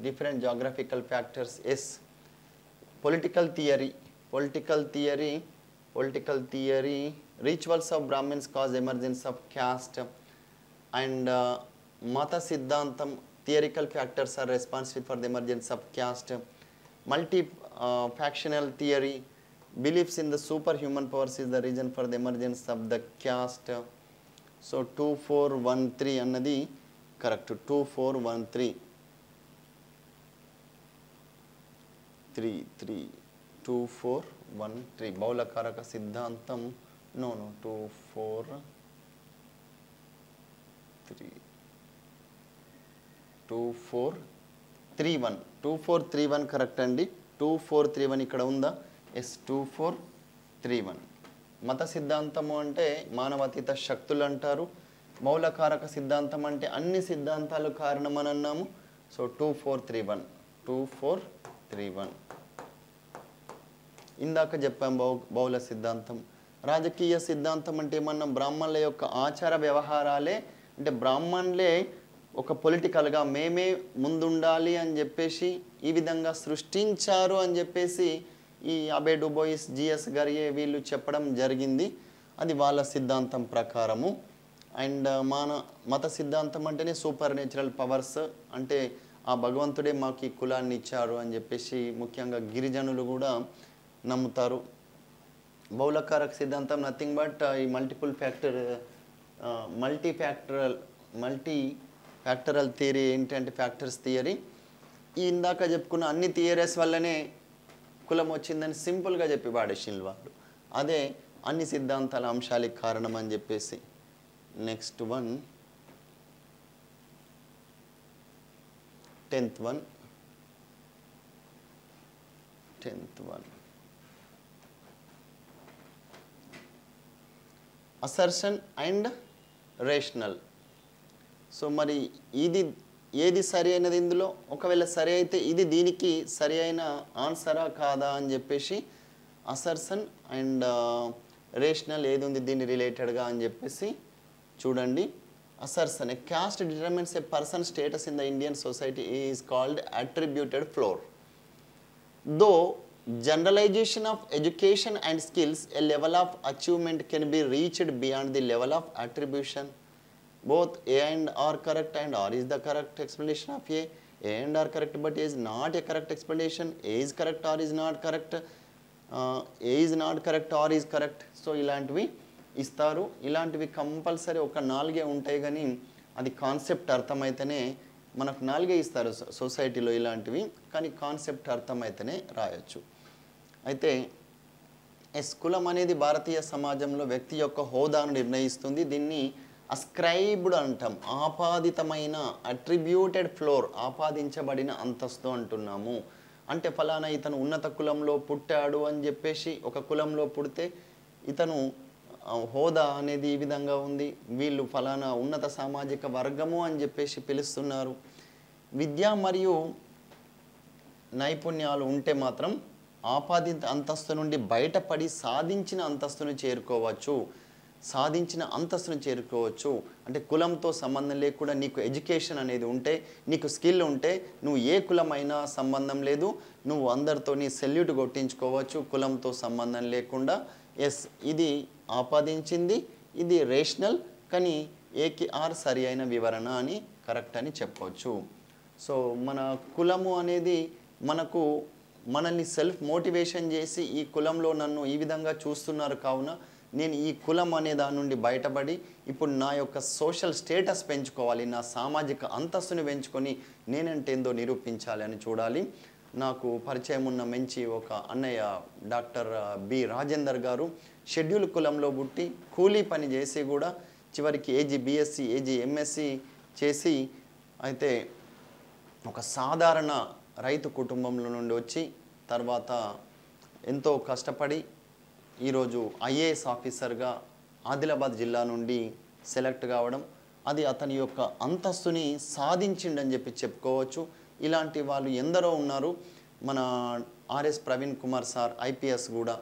different geographical factors. Yes. Political theory rituals of Brahmins cause emergence of caste. And మత సిద్ధాంతం theoretical factors are responsible for the emergence of caste. Multi factional theory beliefs in the superhuman powers is the reason for the emergence of the caste. So 2413 అన్నది correct. 2413 2413 బౌలకారక సిద్ధాంతం. 2431 correct అండి. 2431 ఇక్కడ ఉందా? Yes, 2431. మత సిద్ధాంతము అంటే మానవాతీత శక్తులు అంటారు. మౌలకారక సిద్ధాంతం అంటే అన్ని సిద్ధాంతాలు కారణమని అన్నాము. సో 2431. ఇందాక చెప్పాం బౌల సిద్ధాంతం. రాజకీయ సిద్ధాంతం అంటే ఏమన్నా బ్రాహ్మణుల యొక్క ఆచార వ్యవహారాలే, అంటే బ్రాహ్మణులే ఒక పొలిటికల్గా మేమే ముందుండాలి అని చెప్పేసి ఈ విధంగా సృష్టించారు అని చెప్పేసి ఈ అబే డుబోయిస్, జిఎస్ గరియే వీళ్ళు చెప్పడం జరిగింది. అది వాళ్ళ సిద్ధాంతం ప్రకారము. అండ్ మత సిద్ధాంతం అంటేనే సూపర్ నేచురల్ పవర్స్, అంటే ఆ భగవంతుడే మాకు ఈ కులాన్ని ఇచ్చారు అని చెప్పేసి ముఖ్యంగా గిరిజనులు కూడా నమ్ముతారు. బౌలకారక సిద్ధాంతం నథింగ్ బట్ ఈ మల్టీ ఫ్యాక్టరల్ థియరీ. ఏంటంటే ఫ్యాక్టర్స్ థియరీ. ఈ ఇందాక చెప్పుకున్న అన్ని థియరీస్ వల్లనే కులం వచ్చిందని సింపుల్గా చెప్పి పాడేసిండ్రు వాళ్ళు. అదే అన్ని సిద్ధాంతాల అంశాలకు కారణం అని చెప్పేసి. Next one 10th one. Assertion and rational. So మరి ఏది సరి అయినది ఇందులో? ఒకవేళ సరి అయితే ఇది దీనికి సరి అయిన ఆన్సరా కాదా అని చెప్పేసి అసర్షన్ అండ్ రేషనల్ ఏది ఉంది దీని రిలేటెడ్గా అని చెప్పేసి చూడండి. Assertion, A caste determines a person's status in the Indian society is called attributed floor. Though generalization of education and skills, a level of achievement can be reached beyond the level of attribution. Both A and R correct and R is the correct explanation of A. A and R correct but A is not a correct explanation. A is correct, R is not correct. A is not correct, R is correct. So ఇలాంటివి ఇస్తారు. ఇలాంటివి compulsory ఒక 4 ఉంటాయి, కానీ అది concept అర్థమైతేనే మనకు 4 ఇస్తారు సొసైటీలో ఇలాంటివి, కానీ కాన్సెప్ట్ అర్థమైతేనే రాయొచ్చు. అయితే కులం అనేది భారతీయ సమాజంలో వ్యక్తి యొక్క హోదాను నిర్ణయిస్తుంది. దీన్ని అస్క్రైబ్డ్ అంటాం. ఆపాదితమైన, అట్రిబ్యూటెడ్ ఫ్లోర్, ఆపాదించబడిన అంతస్తు అంటున్నాము. అంటే ఫలానా ఇతను ఉన్నత కులంలో పుట్టాడు అని చెప్పేసి, ఒక కులంలో పుడితే ఇతను హోదా అనేది ఈ విధంగా ఉంది, వీళ్ళు ఫలానా ఉన్నత సామాజిక వర్గము అని చెప్పేసి పిలుస్తున్నారు. విద్య మరియు నైపుణ్యాలు ఉంటే మాత్రం ఆపాదిత అంతస్తు నుండి బయటపడి సాధించిన అంతస్తును చేరుకోవచ్చు. అంటే కులంతో సంబంధం లేకుండా నీకు ఎడ్యుకేషన్ అనేది ఉంటే, నీకు స్కిల్ ఉంటే, నువ్వు ఏ కులమైనా సంబంధం లేదు, నువ్వు అందరితోని సెల్యూట్ కొట్టించుకోవచ్చు కులంతో సంబంధం లేకుండా. ఇది ఆపాదించింది, ఇది రేషనల్, కానీ ఏకి ఆర్ సరి అయిన వివరణ అని కరెక్ట్ అని చెప్పవచ్చు. సో మన కులము అనేది మనల్ని సెల్ఫ్ మోటివేషన్ చేసి ఈ కులంలో నన్ను ఈ విధంగా చూస్తున్నారు కావున నేను ఈ కులం అనే దాని నుండి బయటపడి ఇప్పుడు నా యొక్క సోషల్ స్టేటస్ పెంచుకోవాలి, నా సామాజిక అంతస్తుని పెంచుకొని నేనంటేందో నిరూపించాలి అని చూడాలి. నాకు పరిచయం ఉన్న మంచి ఒక అన్నయ్య డాక్టర్ బి రాజేందర్ గారు షెడ్యూల్ కులంలో పుట్టి కూలీ పని చేసి కూడా చివరికి ఏజీ బీఎస్సీ ఏజీ ఎంఎస్సి చేసి అయితే ఒక సాధారణ రైతు కుటుంబంలో నుండి వచ్చి తర్వాత ఎంతో కష్టపడి ఈరోజు ఐఏఎస్ ఆఫీసర్గా ఆదిలాబాద్ జిల్లా నుండి సెలెక్ట్ కావడం, అది అతని యొక్క అంతస్తుని సాధించిండని చెప్పి చెప్పుకోవచ్చు. ఇలాంటి వాళ్ళు ఎందరో ఉన్నారు. మన RS Praveen Kumar sir IPS కూడా,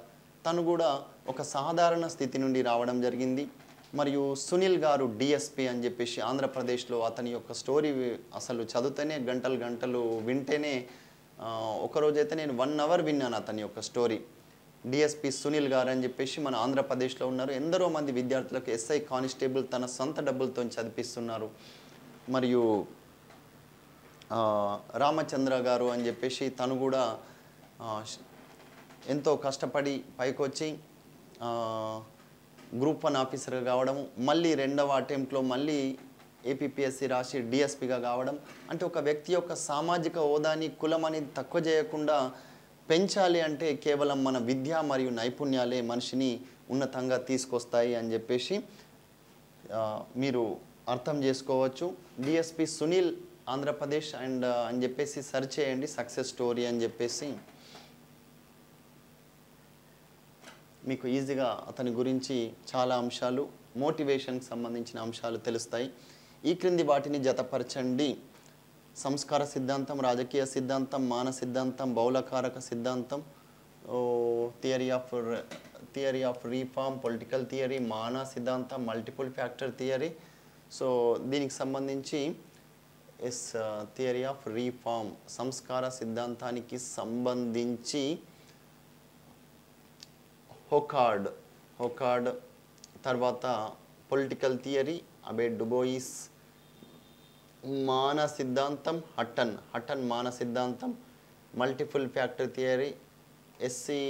తను కూడా ఒక సాధారణ స్థితి నుండి రావడం జరిగింది. మరియు సునీల్ గారు డిఎస్పి అని చెప్పేసి ఆంధ్రప్రదేశ్లో, అతని యొక్క స్టోరీ అసలు చదివితేనే గంటలు గంటలు వింటేనే, ఒకరోజైతే నేను 1 అవర్ విన్నాను అతని యొక్క స్టోరీ. డిఎస్పి సునీల్ గారు అని చెప్పేసి మన ఆంధ్రప్రదేశ్లో ఉన్నారు. ఎందరో మంది విద్యార్థులకు ఎస్ఐ కానిస్టేబుల్ తన సొంత డబ్బులతో చదివిస్తున్నారు. మరియు రామచంద్ర గారు అని చెప్పేసి తను కూడా ఎంతో కష్టపడి పైకొచ్చి గ్రూప్ 1 ఆఫీసర్గా కావడం, మళ్ళీ 2వ అటెంప్ట్లో మళ్ళీ ఏపీపీఎస్సీ రాసి డిఎస్పిగా కావడం. అంటే ఒక వ్యక్తి యొక్క సామాజిక హోదాని, కులం అనేది తక్కువ చేయకుండా పెంచాలి అంటే కేవలం మన విద్య మరియు నైపుణ్యాలే మనిషిని ఉన్నతంగా తీసుకొస్తాయి అని చెప్పేసి మీరు అర్థం చేసుకోవచ్చు. డిఎస్పి సునీల్ ఆంధ్రప్రదేశ్ అని చెప్పేసి సెర్చ్ చేయండి, సక్సెస్ స్టోరీ అని చెప్పేసి మీకు ఈజీగా అతని గురించి చాలా అంశాలు, మోటివేషన్కి సంబంధించిన అంశాలు తెలుస్తాయి. ఈ క్రింది వాటిని జతపరచండి. సంస్కార సిద్ధాంతం, రాజకీయ సిద్ధాంతం, మాన సిద్ధాంతం, బౌలకారక సిద్ధాంతం, theory of reform, political theory, మాన సిద్ధాంతం, మల్టిపుల్ ఫ్యాక్టర్ థియరీ. సో దీనికి సంబంధించి థియరీ ఆఫ్ రీఫార్మ్, సంస్కార సిద్ధాంతానికి సంబంధించి హోకార్డ్, తర్వాత పొలిటికల్ థియరీ అబే డుబోయిస్, మాన సిద్ధాంతం హట్టన్ మాన సిద్ధాంతం, multiple factor theory S C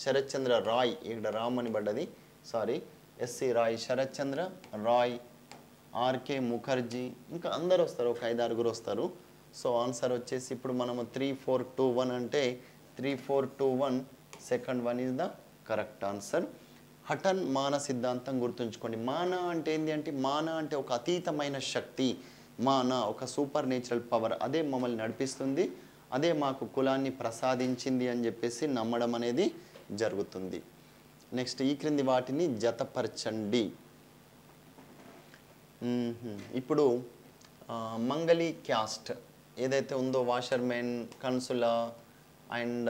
Saratchandra Roy, ఇక్కడ రామ్ అని పడ్డది, sorry, S C Roy Saratchandra Roy, R K Mukherjee, ఇంకా అందరు వస్తారు, ఒక 5-6 వస్తారు. సో ఆన్సర్ వచ్చేసి ఇప్పుడు మనము 3, 4, 2, 1 అంటే 3, 4, 2, 1 second 1 is the correct answer. Hutton మాన సిద్ధాంతం గుర్తుంచుకోండి. మాన అంటే ఏంటి అంటే, మాన అంటే ఒక అతీతమైన శక్తి, మాన ఒక సూపర్ నేచురల్ పవర్, అదే మమ్మల్ని నడిపిస్తుంది, అదే మాకు కులాన్ని ప్రసాదించింది అని చెప్పేసి నమ్మడం అనేది జరుగుతుంది. నెక్స్ట్ ఈ క్రింది వాటిని జతపరచండి. ఇప్పుడు మంగళి క్యాస్ట్ ఏదైతే ఉందో, వాషర్మెన్, కన్సులా అండ్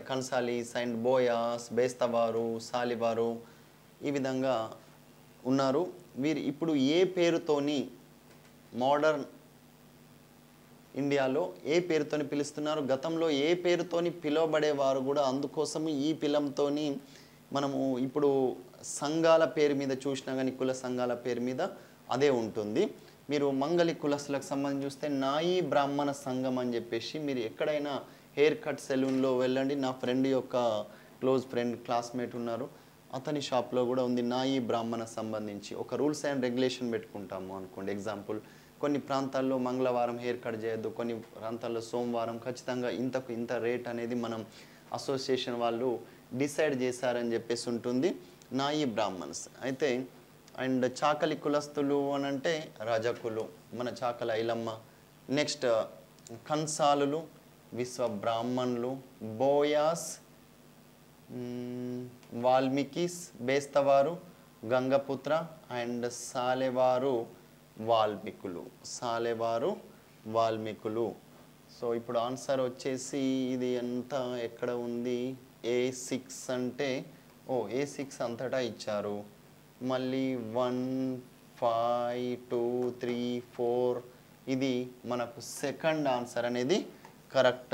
కన్సాలీస్ అండ్ బోయాస్, బేస్తవారు, సాలివారు, ఈ విధంగా ఉన్నారు. వీరు ఇప్పుడు ఏ పేరుతోని మోడర్న్ ఇండియాలో ఏ పేరుతోని పిలుస్తున్నారు, గతంలో ఏ పేరుతోని పిలువబడేవారు కూడా, అందుకోసము ఈ పిలంతోని మనము ఇప్పుడు సంఘాల పేరు మీద చూసినా కానీ, కుల సంఘాల పేరు మీద అదే ఉంటుంది. మీరు మంగళి కులస్తులకు సంబంధించి చూస్తే నాయి బ్రాహ్మణ సంఘం అని చెప్పేసి, మీరు ఎక్కడైనా హెయిర్ కట్ సెలూన్లో వెళ్ళండి, నా ఫ్రెండ్ యొక్క క్లోజ్ ఫ్రెండ్ క్లాస్మేట్ ఉన్నారు, అతని షాప్లో కూడా ఉంది నాయి బ్రాహ్మణ సంబంధించి. ఒక రూల్స్ అండ్ రెగ్యులేషన్ పెట్టుకుంటాము అనుకోండి. ఎగ్జాంపుల్, కొన్ని ప్రాంతాల్లో మంగళవారం హెయిర్ కట్ చేయొద్దు, కొన్ని ప్రాంతాల్లో సోమవారం, ఖచ్చితంగా ఇంత రేట్ అనేది మనం అసోసియేషన్ వాళ్ళు డిసైడ్ చేశారని చెప్పేసి ఉంటుంది. నాయి బ్రాహ్మణ్స్ అయితే, అండ్ చాకలి కులస్తులు అని అంటే రజకులు, మన చాకలి ఐలమ్మ. నెక్స్ట్ కన్సాలులు, విశ్వ బ్రాహ్మణులు, బోయాస్, వాల్మీకిస్, బేస్తవారు, గంగపుత్ర అండ్ సాలెవారు వాల్మీకులు. సో ఇప్పుడు ఆన్సర్ వచ్చేసి ఇది ఎంత ఎక్కడ ఉంది, A6 అంటే A6 అంతటా ఇచ్చారు. మళ్ళీ 1, 5, 2, 3, 4 ఇది మనకు సెకండ్ ఆన్సర్ అనేది కరెక్ట్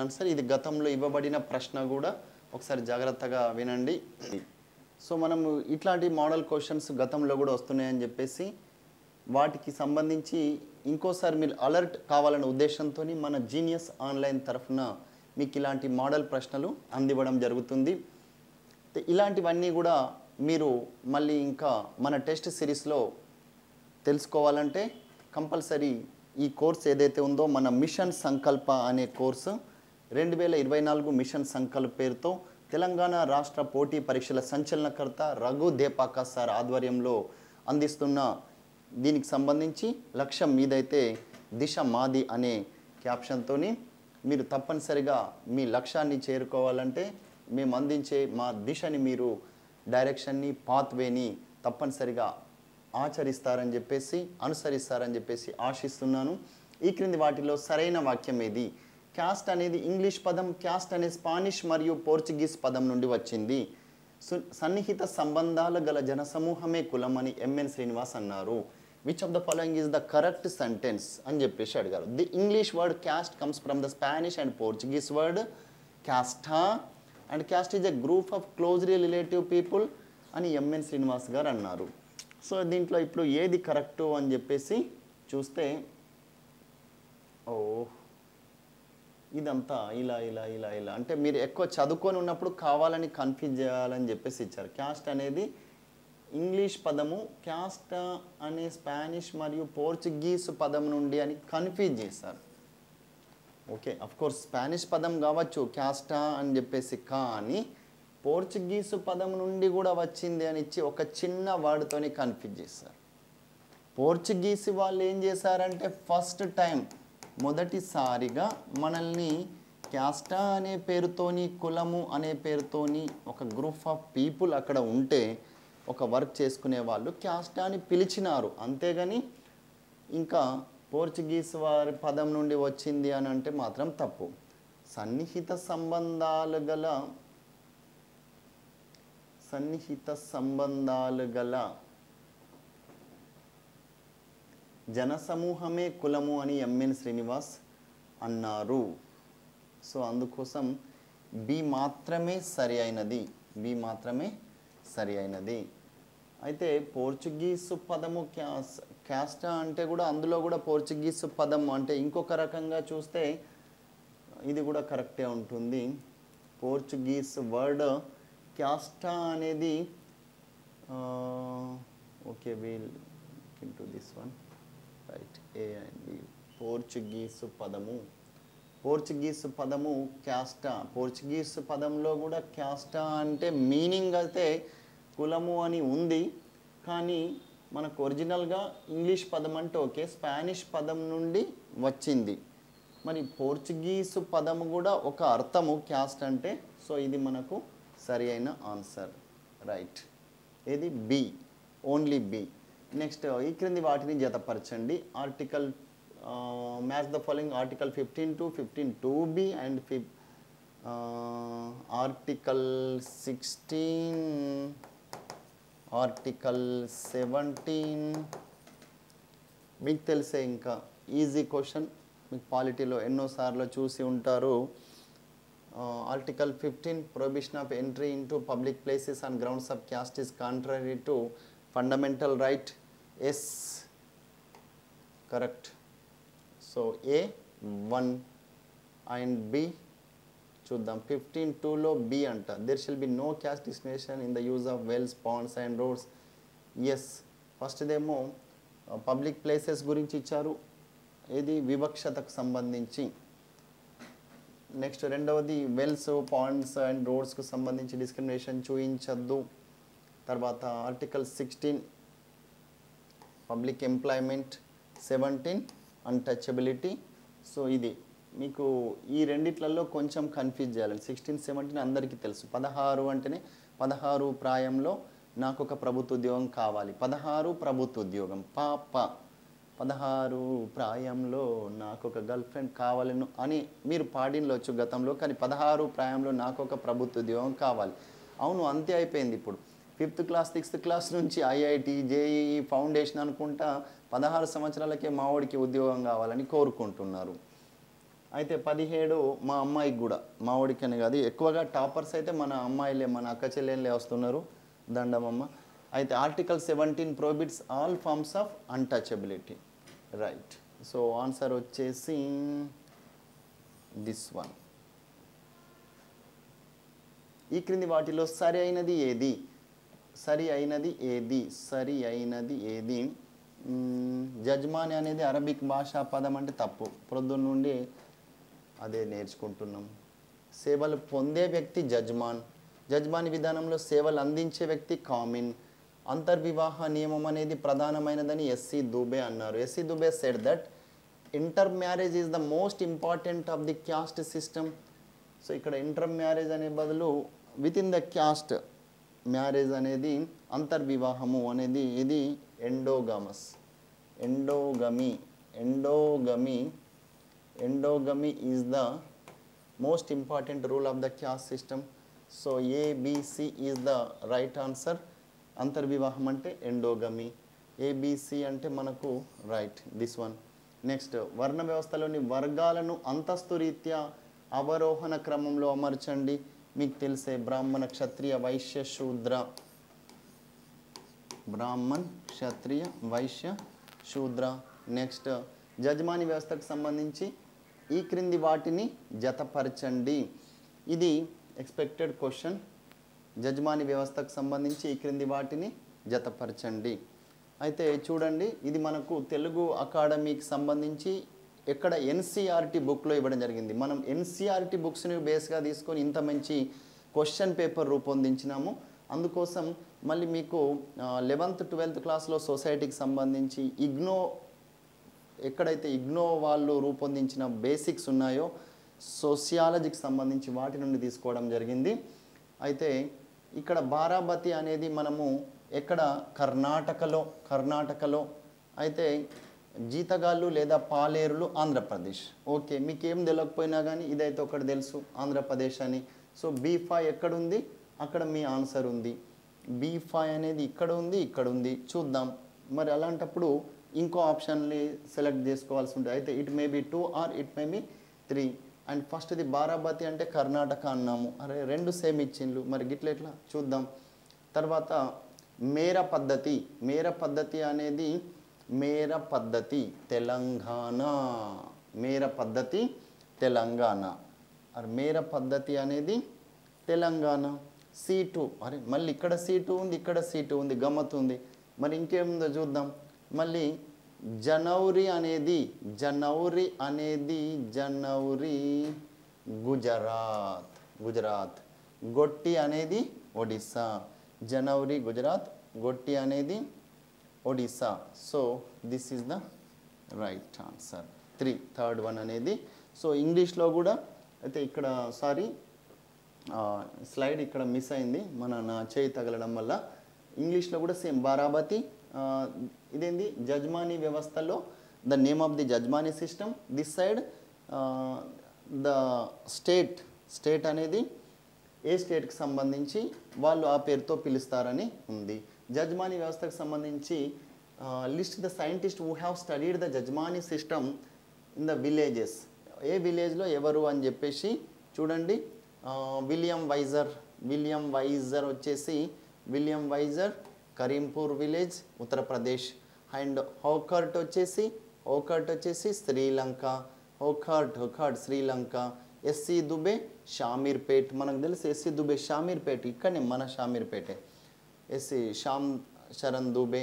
ఆన్సర్. ఇది గతంలో ఇవ్వబడిన ప్రశ్న కూడా, ఒకసారి జాగ్రత్తగా వినండి. సో మనము ఇట్లాంటి మోడల్ క్వశ్చన్స్ గతంలో కూడా వస్తున్నాయని చెప్పేసి, వాటికి సంబంధించి ఇంకోసారి మీరు అలర్ట్ కావాలనే ఉద్దేశంతో మన జీనియస్ ఆన్లైన్ తరఫున మీకు ఇలాంటి మోడల్ ప్రశ్నలు అందివ్వడం జరుగుతుంది. ఇలాంటివన్నీ కూడా మీరు మళ్ళీ ఇంకా మన టెస్ట్ సిరీస్లో తెలుసుకోవాలంటే కంపల్సరీ ఈ కోర్స్ ఏదైతే ఉందో, మన మిషన్ సంకల్ప అనే కోర్సు 2024 మిషన్ సంకల్ప పేరుతో తెలంగాణ రాష్ట్ర పోటీ పరీక్షల సంచలనకర్త రఘు దేపాక సార్ ఆధ్వర్యంలో అందిస్తున్న దీనికి సంబంధించి లక్ష్యం మీదైతే దిశ మాది అనే క్యాప్షన్తో మీరు తప్పనిసరిగా మీ లక్ష్యాన్ని చేరుకోవాలంటే మేము అందించే మా దిశని మీరు డైరెక్షన్ని పాత్వేని తప్పనిసరిగా ఆచరిస్తారని చెప్పేసి అనుసరిస్తారని చెప్పేసి ఆశిస్తున్నాను. ఈ క్రింది వాటిలో సరైన వాక్యం ఏది? క్యాస్ట్ అనేది ఇంగ్లీష్ పదం, క్యాస్ట్ అనే స్పానిష్ మరియు పోర్చుగీస్ పదం నుండి వచ్చింది. సన్నిహిత సంబంధాలు గల జనసమూహమే కులం అని ఎంఎన్ శ్రీనివాస్ అన్నారు. Which of the following is the correct sentence అని చెప్పేసి అడిగారు. The English word caste comes from the Spanish and Portuguese word casta and caste is a group of closely relative people అని ఎంఎన్ శ్రీనివాస్ గారు అన్నారు. So దీంట్లో ఇప్పుడు ఏది correct అని చెప్పేసి చూస్తే ఇదంతా ఇలా ఇలా ఇలా ఇలా అంటే మీరు ఎక్కువ చదువుకొని ఉన్నప్పుడు కావాలని కన్ఫ్యూజ్ చేయాలని చెప్పేసి ఇచ్చారు. క్యాస్ట్ అనేది ఇంగ్లీష్ పదము, క్యాస్ట్ అనే స్పానిష్ మరియు పోర్చుగీస్ పదం నుండి అని కన్ఫ్యూజ్ చేశారు. ఓకే, అఫ్కోర్స్ స్పానిష్ పదం కావచ్చు క్యాస్టా అని చెప్పేసి, కానీ పోర్చుగీసు పదం నుండి కూడా వచ్చింది అని ఇచ్చి ఒక చిన్న వర్డ్తోని కన్ఫ్యూజ్ చేశారు. పోర్చుగీస్ వాళ్ళు ఏం చేశారంటే ఫస్ట్ టైం మొదటిసారిగా మనల్ని క్యాస్టా అనే పేరుతోని, కులము అనే పేరుతోని ఒక గ్రూప్ ఆఫ్ పీపుల్ అక్కడ ఉంటే ఒక వర్క్ చేసుకునే వాళ్ళు క్యాస్టా అని పిలిచినారు. అంతేగాని ఇంకా పోర్చుగీస్ వారి పదం నుండి వచ్చింది అని అంటే మాత్రం తప్పు. సన్నిహిత సంబంధాలు గల జనసమూహమే కులము అని ఎంఎన్ శ్రీనివాస్ అన్నారు. సో అందుకోసం బి మాత్రమే సరి అయినది. అయితే పోర్చుగీసు పదము క్యాస్టా అంటే కూడా అందులో కూడా పోర్చుగీసు పదం అంటే ఇంకొక రకంగా చూస్తే ఇది కూడా కరెక్టే ఉంటుంది. పోర్చుగీస్ వర్డ్ క్యాస్టా అనేది okay we'll into this one right A and B. Portuguese పదము క్యాస్టా. పోర్చుగీసు పదంలో కూడా క్యాస్టా అంటే మీనింగ్ అయితే కులము అని ఉంది, కానీ మనకు ఒరిజినల్గా ఇంగ్లీష్ పదం అంటే ఓకే, స్పానిష్ పదం నుండి వచ్చింది. మరి పోర్చుగీసు పదము కూడా ఒక అర్థము క్యాస్ట్ అంటే. సో ఇది మనకు సరి అయిన ఆన్సర్. రైట్, ఇది బి, ఓన్లీ బి. నెక్స్ట్ ఈ క్రింది వాటిని జతపరచండి. Article match the following article 15 to 15(2)B and article 16, article 17. మీకు తెలిసే ఇంకా ఈజీ క్వశ్చన్, మీకు పాలిటీలో ఎన్నోసార్లు చూసి ఉంటారు. Article 15 prohibition of entry into public places on grounds of caste is contrary to fundamental right. Yes, correct. So A 1 and B చూద్దాం. 15(2)లో B అంట, there shall be no caste discrimination in the use of wells, ponds and roads. Yes, ఫస్ట్దేమో public places గురించి ఇచ్చారు, ఇది వివక్షతకు సంబంధించి. Next రెండవది wells, ponds and రోడ్స్కు సంబంధించి డిస్క్రిమినేషన్ చూపించద్దు. తర్వాత article 16 public employment, 17 untouchability. So ఇది మీకు ఈ రెండిట్లలో కొంచెం కన్ఫ్యూజ్ చేయాలి. 16, 17 అందరికీ తెలుసు. 16 అంటేనే 16 ప్రాయంలో నాకు ఒక ప్రభుత్వ ఉద్యోగం కావాలి. 16 ప్రభుత్వ ఉద్యోగం. 16 ప్రాయంలో నాకు ఒక గర్ల్ ఫ్రెండ్ కావాలను అని మీరు పాడినవచ్చు గతంలో, కానీ 16 ప్రాయంలో నాకు ఒక ప్రభుత్వ ఉద్యోగం కావాలి. అవును, అంతే అయిపోయింది. ఇప్పుడు 5th క్లాస్ 6th క్లాస్ నుంచి ఐఐటి, జేఈఈ, ఫౌండేషన్ అనుకుంటా 16 సంవత్సరాలకే మావాడికి ఉద్యోగం కావాలని కోరుకుంటున్నారు. అయితే 17 మా అమ్మాయికి కూడా, మావాడికి అని కాదు, ఎక్కువగా టాపర్స్ అయితే మన అమ్మాయిలే, మన అక్క చెల్లెళ్ళే వస్తున్నారు. దండమమ్మ. అయితే article 17 prohibits all forms of untouchability. Right. So answer వచ్చేసి దిస్ వన్. ఈ క్రింది వాటిలో సరి అయినది ఏది? జజ్మాని అనేది అరబిక్ భాషా పదం అంటే తప్పు, ప్రొద్దున నుండి అదే నేర్చుకుంటున్నాం. సేవలు పొందే వ్యక్తి జజ్మాన్, జజ్బాని విధానంలో సేవలు అందించే వ్యక్తి కామిన్. అంతర్వివాహ నియమం అనేది ప్రధానమైనదని ఎస్సి దుబే అన్నారు. SC Dube said that intermarriage is the most important of the caste system. So ఇక్కడ ఇంటర్ మ్యారేజ్ అనే బదులు within the caste marriage అనేది అంతర్వివాహము అనేది ఇది endogamous. Endogamy is the most important rule of the caste system. So ABC is the right answer. అంతర్వివాహం అంటే endogamy, ABC అంటే మనకు రైట్ దిస్ వన్. నెక్స్ట్, వర్ణ వ్యవస్థలోని వర్గాలను అంతస్తు రీత్యా అవరోహణ క్రమంలో అమర్చండి. మీకు తెలిసే బ్రాహ్మణ, క్షత్రియ, వైశ్య, శూద్ర. బ్రాహ్మణ్, క్షత్రియ, వైశ్య, శూద్ర. నెక్స్ట్, జజ్మాని వ్యవస్థకు సంబంధించి ఈ క్రింది వాటిని జతపరచండి. ఇది ఎక్స్పెక్టెడ్ క్వశ్చన్. జజ్మాని వ్యవస్థకు సంబంధించి ఈ క్రింది వాటిని జతపరచండి. అయితే చూడండి, ఇది మనకు తెలుగు అకాడమీకి సంబంధించి ఎక్కడ ఎన్సీఆర్టీ బుక్లో ఇవ్వడం జరిగింది. మనం ఎన్సీఆర్టీ బుక్స్ని బేస్గా తీసుకొని ఇంత మంచి క్వశ్చన్ పేపర్ రూపొందించినాము. అందుకోసం మళ్ళీ మీకు 11th 12th క్లాస్లో సొసైటీకి సంబంధించి ఎక్కడైతే ఇగ్నో వాళ్ళు రూపొందించిన బేసిక్స్ ఉన్నాయో సోషియాలజీకి సంబంధించి వాటి నుండి తీసుకోవడం జరిగింది. అయితే ఇక్కడ బారాబతి అనేది మనము ఎక్కడ కర్ణాటకలో అయితే జీతగాళ్ళు లేదా పాలేరులు ఆంధ్రప్రదేశ్. ఓకే, మీకేం తెలియకపోయినా కానీ ఇదైతే ఒకటి తెలుసు, ఆంధ్రప్రదేశ్ అని. సో B5 ఎక్కడుంది, అక్కడ మీ ఆన్సర్ ఉంది. B5 అనేది ఇక్కడ ఉంది. చూద్దాం మరి. అలాంటప్పుడు ఇంకో ఆప్షన్ని సెలెక్ట్ చేసుకోవాల్సి ఉంటుంది. అయితే it may be 2 or it may be 3. And ఫస్ట్ది బారాబతి అంటే కర్ణాటక అన్నాము. అరే రెండు సేమ్ ఇచ్చిండ్లు, మరి గిట్ల ఎట్లా చూద్దాం. తర్వాత మేర పద్ధతి అనేది తెలంగాణ. మేర పద్ధతి అనేది తెలంగాణ. C2, అరే మళ్ళీ ఇక్కడ C2 ఉంది, ఇక్కడ C2 ఉంది, గమ్మత్తు ఉంది. మరి ఇంకేముందో చూద్దాం. మళ్ళీ జనౌరి అనేది గుజరాత్. గొట్టి అనేది ఒడిస్సా. జనౌరి గుజరాత్, గొట్టి అనేది Odisha. So this is the right answer. 3 third one అనేది. సో ఇంగ్లీష్లో కూడా అయితే ఇక్కడ స్లైడ్ ఇక్కడ మిస్ అయింది, నా చేయి తగలడం వల్ల. ఇంగ్లీష్లో కూడా సేమ్ బారాబతి. ఇదేంది జజ్మాని వ్యవస్థలో the name of the jajmani system. This side the state అనేది ఏ స్టేట్కి సంబంధించి వాళ్ళు ఆ పేరుతో పిలుస్తారని ఉంది. జజ్మాని వ్యవస్థకు సంబంధించి list the scientist who have studied the jajmani system in the villages. ఏ విలేజ్లో ఎవరు అని చెప్పేసి చూడండి. William Wiser Karimpur village, Uttar Pradesh. And Hocart వచ్చేసి శ్రీలంక. శ్రీలంక. ఎస్సి దుబే షామీర్పేట్. మనకు తెలుసు ఎస్సి దుబే షామీర్పేట్, ఇక్కడనే మన షామీర్పేటే. SC Shyam Sharan Dube.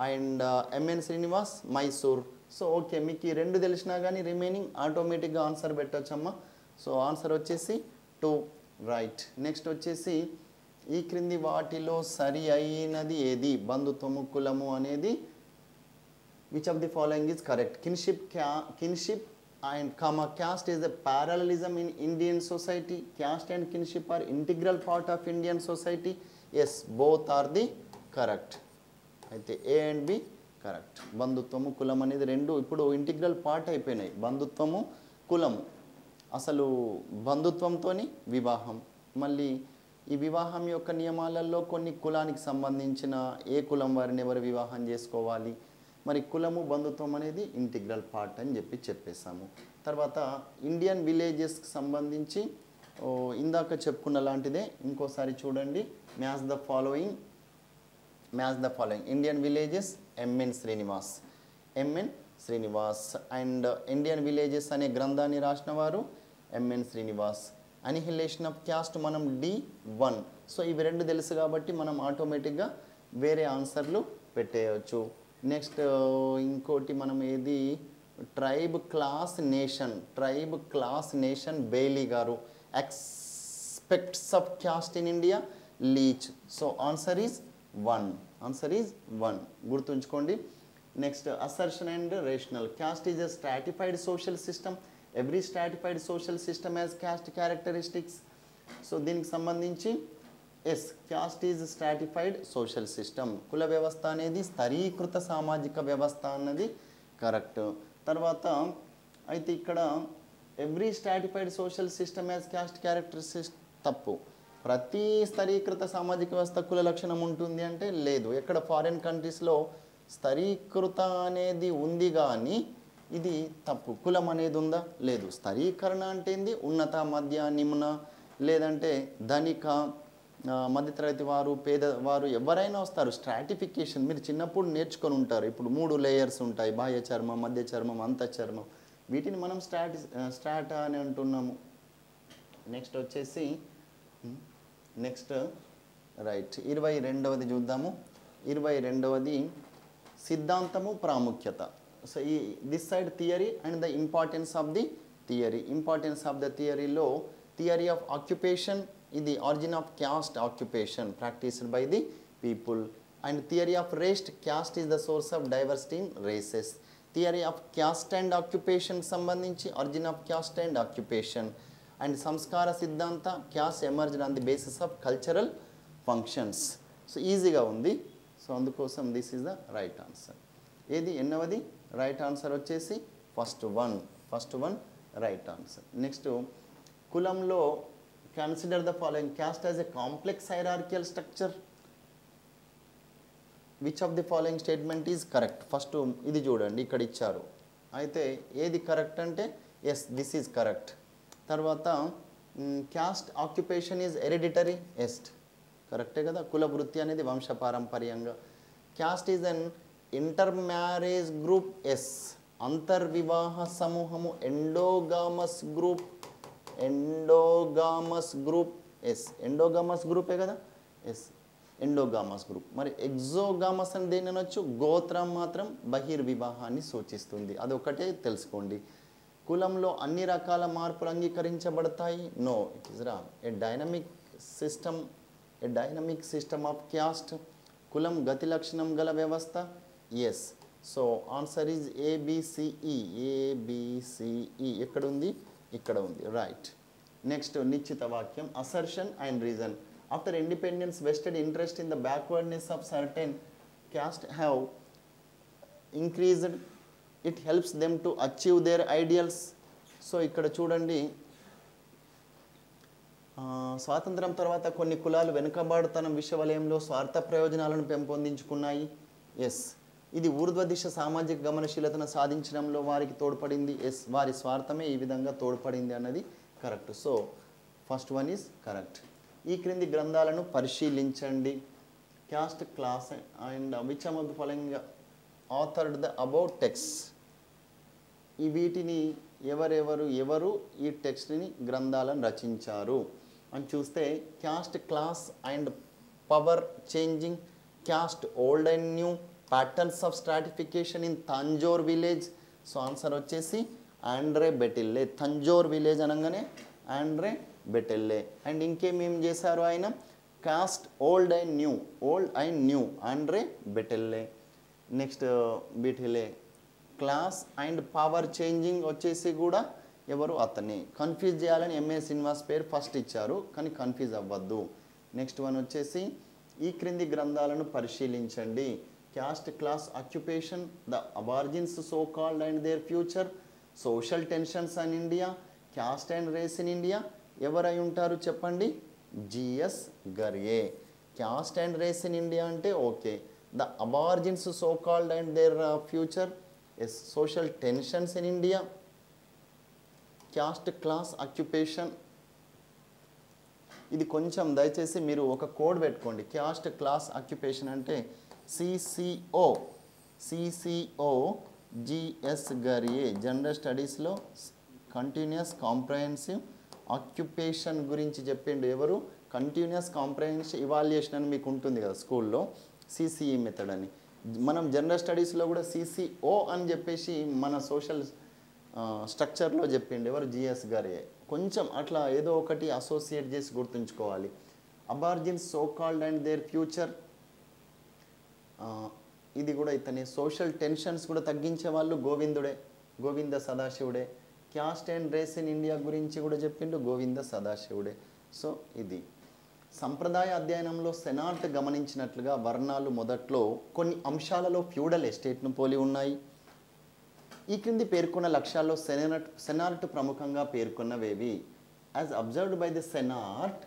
And MN Srinivas Mysore. So okay, మీకు ఈ రెండు తెలిసినా కానీ రిమైనింగ్ ఆటోమేటిక్గా ఆన్సర్ పెట్టవచ్చమ్మా. సో ఆన్సర్ వచ్చేసి 2 రైట్. నెక్స్ట్ వచ్చేసి ఈ క్రింది వాటిలో సరి అయినది ఏది? బంధుత్వము, కులము అనేది which of the following is correct? Kinship and caste is a parallelism in Indian society. Caste and kinship are integral part of Indian society. Yes, both are the correct. అయితే A and B కరెక్ట్. బంధుత్వము, కులం అనేది రెండు ఇప్పుడు integral part అయిపోయినాయి. బంధుత్వము, కులము. అసలు బంధుత్వంతోని వివాహం. మళ్ళీ ఈ వివాహం యొక్క నియమాలలో కొన్ని కులానికి సంబంధించిన ఏ కులం వారిని ఎవరు వివాహం చేసుకోవాలి, మరి కులము బంధుత్వం అనేది ఇంటిగ్రల్ పార్ట్ అని చెప్పేసాము. తర్వాత ఇండియన్ విలేజెస్కి సంబంధించి ఇందాక చెప్పుకున్న లాంటిదే ఇంకోసారి చూడండి. Match the following. Indian villages M N Srinivas. And Indian villages అనే గ్రంథాన్ని రాసిన వారు M N Srinivas. Annihilation of caste మనం D1. సో ఇవి రెండు తెలుసు కాబట్టి మనం ఆటోమేటిక్గా వేరే ఆన్సర్లు పెట్టేయచ్చు. నెక్స్ట్ ఇంకోటి మనం ఏది, ట్రైబ్ క్లాస్ నేషన్ బెయిలీ గారు. aspects of caste in India? Leech. So answer is 1. Answer is 1. గుర్తుంచుకోండి. Next, assertion and rational. Caste is a stratified social system. Every stratified social system has caste characteristics. So దీనికి సంబంధించి yes, caste is stratified social system. కుల వ్యవస్థ అనేది స్థరీకృత సామాజిక వ్యవస్థ అన్నది correct. తర్వాత అయితే ఇక్కడ every stratified social system as caste characteristics తప్పు. ప్రతి స్థరీకృత సామాజిక వ్యవస్థ కుల లక్షణం ఉంటుంది అంటే లేదు. ఎక్కడ ఫారిన్ కంట్రీస్లో స్థరీకృత అనేది ఉంది కానీ ఇది తప్పు. కులం అనేది ఉందా? లేదు. స్థరీకరణ అంటే ఏంది? ఉన్నత, మధ్య, నిమ్న, లేదంటే ధనిక, మధ్యతరగతి వారు, పేదవారు ఎవరైనా వస్తారు. స్ట్రాటిఫికేషన్ మీరు చిన్నప్పుడు నేర్చుకొని ఉంటారు. ఇప్పుడు 3 లేయర్స్ ఉంటాయి: బాహ్య చర్మం, మధ్య చర్మం, అంత చర్మం. వీటిని మనం స్ట్రాటా అని అంటున్నాము. నెక్స్ట్ వచ్చేసి నెక్స్ట్ రైట్ 22వది చూద్దాము. 22వది సిద్ధాంతము ప్రాముఖ్యత. సో ఈ this side theory and the importance of the theory. Importance of the థియరీలో థియరీ ఆఫ్ ఆక్యుపేషన్, ఇది origin of caste occupation practised by the people. And theory of race, caste is the source of diversity in races. Theory of caste and occupation సంబంధించి origin of caste and occupation. And సంస్కార సిద్ధాంత, caste emerged on the basis of cultural functions. So ఈజీగా ఉంది. So అందుకోసం this is the right answer. ఏది ఎన్నవది? Right answer వచ్చేసి first one right answer. Next, కులంలో consider the following. Caste as a complex hierarchical structure. Which of the following statement is correct? First ఇది చూడండి, ఇక్కడ ఇచ్చారు. అయితే ఏది కరెక్ట్ అంటే ఎస్, దిస్ ఈజ్ కరెక్ట్. తర్వాత caste occupation is hereditary. Yes, కరెక్టే కదా. కుల వృత్తి అనేది వంశపారంపర్యంగా. Caste is an intermarriage group. Yes, అంతర్వివాహ సమూహము. Endogamous group. ఎస్, ఎండోగామస్ గ్రూపే కదా. Yes, endogamous group. మరి ఎగ్జోగామస్ అని దేని అనొచ్చు? గోత్రం మాత్రం బహిర్వివాహాన్ని సూచిస్తుంది. అదొకటే తెలుసుకోండి. కులంలో అన్ని రకాల మార్పులు అంగీకరించబడతాయి. No, it is wrong. A dynamic system of caste. కులం గతి లక్షణం గల వ్యవస్థ. Yes. So answer is ABCE. ఎక్కడ ఉంది? ఇక్కడ ఉంది. రైట్. నెక్స్ట్, నిశ్చిత వాక్యం. Assertion and reason. After independence vested interest in the backwardness of certain caste have increased. It helps them to achieve their ideals. So ఇక్కడ చూడండి, స్వాతంత్రం తర్వాత కొన్ని కులాలు వెనుకబాటుతనం విశ్వవలయంలో స్వార్థ ప్రయోజనాలను పెంపొందించుకున్నాయి. ఎస్, ఇది ఊర్ధ్వ దిశ సామాజిక గమనశీలతను సాధించడంలో వారికి తోడ్పడింది. ఎస్, వారి స్వార్థమే ఈ విధంగా తోడ్పడింది అన్నది correct. So first one is correct. ఈ క్రింది గ్రంథాలను పరిశీలించండి. Caste, class and which amount the following authored the about text. ఈ వీటిని ఎవరు ఈ టెక్స్ట్ని గ్రంథాలను రచించారు అని చూస్తే, caste, class and power changing, caste old and new, patterns of stratification in Tanjore village. So answer వచ్చేసి ఆండ్రే బెటిల్లే. తంజోర్ విలేజ్ అనగానే ఆండ్రే బెటిల్లే. అండ్ ఇంకేమేం చేశారు ఆయన? Caste old and new Andre Beteille. Next బెటిల్లే. Class and power changing వచ్చేసి కూడా ఎవరు? అతనే. కన్ఫ్యూజ్ చేయాలని ఎంఏ శ్రీనివాస్ పేరు ఫస్ట్ ఇచ్చారు, కానీ కన్ఫ్యూజ్ అవ్వద్దు. నెక్స్ట్ వన్ వచ్చేసి ఈ క్రింది గ్రంథాలను పరిశీలించండి. Caste, class, occupation, the aborigines so called and their future, social tensions in India, caste and race in India. ఎవరై ఉంటారు చెప్పండి? G S Ghurye. Caste and race in India అంటే okay. The aborigines so called and their future, yes. Social tensions in India, caste, class, occupation. ఇది కొంచెం దయచేసి మీరు ఒక code పెట్టుకోండి. క్యాస్ట్, క్లాస్, ఆక్యుపేషన్ అంటే సిసిఓ జిఎస్ గర్యే. జనరల్ స్టడీస్లో కంటిన్యూస్ కాంప్రహెన్సివ్ ఆక్యుపేషన్ గురించి చెప్పిండు. ఎవరు? కంటిన్యూస్ కాంప్రహెన్సివ్ ఇవాల్యుయేషన్ అని మీకు ఉంటుంది కదా స్కూల్లో, సిసిఈ మెథడ్ అని. మనం జనరల్ స్టడీస్లో కూడా సిసిఓ అని చెప్పేసి మన సోషల్ స్ట్రక్చర్లో చెప్పిండు. ఎవరు? జిఎస్ గర్యే. కొంచెం అట్లా ఏదో ఒకటి అసోసియేట్ చేసి గుర్తుంచుకోవాలి. Aborigines so called and their future, ఇది కూడా ఇతని సోషల్ టెన్షన్స్ కూడా తగ్గించే వాళ్ళు గోవిందుడే, గోవింద సదాశివుడే. Caste and race in India గురించి కూడా చెప్పిండు గోవింద సదాశివుడే. సో ఇది సంప్రదాయ అధ్యయనంలో సెనాట్ గమనించినట్లుగా వర్ణాలు మొదట్లో కొన్ని అంశాలలో ఫ్యూడల్ ఎస్టేట్ను పోలి ఉన్నాయి. ఈ క్రింది పేర్కొన్న లక్ష్యాల్లో సెనాట్ ప్రముఖంగా పేర్కొన్నవేవి? As observed by the Senart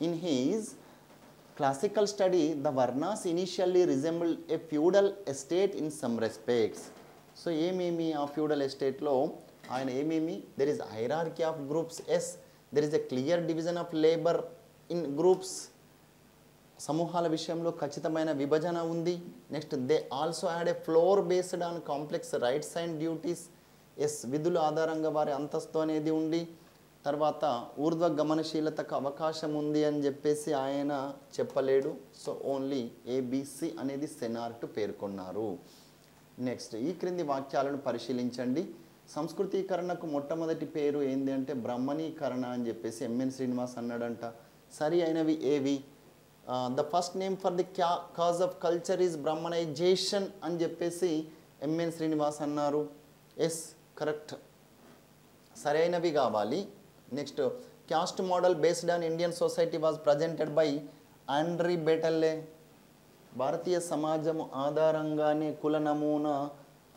in his classical study, the Varnas initially resembled a feudal estate in some respects. So, ఏమేమి ఆ feudal estate లో ఆయన ఏమేమి? There is hierarchy of groups. Yes, there is a clear division of labor in groups. సమూహాల విషయంలో ఖచ్చితమైన విభజన ఉంది. Next they also had a floor based on complex rights and duties. Yes, విధుల ఆధారంగా వారి అంతస్తు అనేది ఉంది. తర్వాత ఊర్ధ్వ గమనశీలతకు అవకాశం ఉంది అని చెప్పేసి ఆయన చెప్పలేడు. సో ఓన్లీ ఏబిసి అనేది సెనాట్ పేర్కొన్నారు. నెక్స్ట్ ఈ క్రింది వాక్యాలను పరిశీలించండి. సంస్కృతీకరణకు మొట్టమొదటి పేరు ఏంది అంటే బ్రహ్మణీకరణ అని చెప్పేసి ఎంఎన్ శ్రీనివాస్ అన్నాడంట. సరి అయినవి ఏవి? The first name for the cause of culture is brahminization అని చెప్పేసి ఎంఎన్ శ్రీనివాస్ అన్నారు. ఎస్, కరెక్ట్, సరైనవి కావాలి. Next caste model based on Indian society was presented by Andre Beteille. భారతీయ సమాజం ఆధారంగానే కుల నమూనా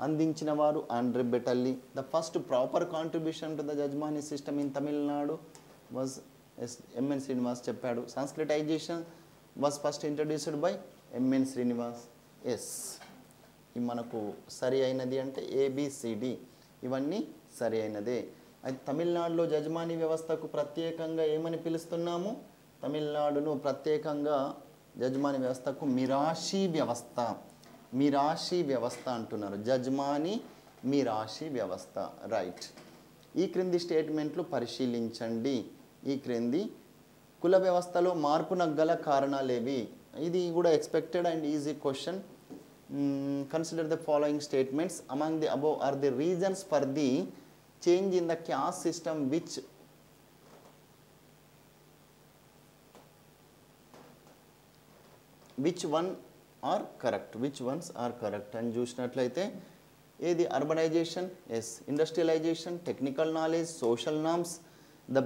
అందించిన వారు Andre Beteille. The first proper contribution to the jajmani system in Tamil Nadu was M N Srinivas చెప్పాడు. Sanskritization was first introduced by MN Srinivas. Yes, ఇది మనకు సరి అయినది అంటే ఏబిసిడి ఇవన్నీ సరి అయినదే. అయితే తమిళనాడులో జజమానీ వ్యవస్థకు ప్రత్యేకంగా ఏమని పిలుస్తున్నాము? తమిళనాడును ప్రత్యేకంగా జజమానీ వ్యవస్థకు మిరాషీ వ్యవస్థ, మిరాషీ వ్యవస్థ అంటున్నారు. జజమానీ మిరాషీ వ్యవస్థ. రైట్. ఈ క్రింది స్టేట్మెంట్లు పరిశీలించండి. ఈ క్రింది కుల వ్యవస్థలో మార్పునకు గల కారణాలేవి? ఇది కూడా expected and easy question. Consider the following statements. Among the above are the reasons for the change in the caste system which one are correct, which ones are correct అని చూసినట్లయితే ఏది? Urbanization, yes. Industrialization, technical knowledge, social norms, the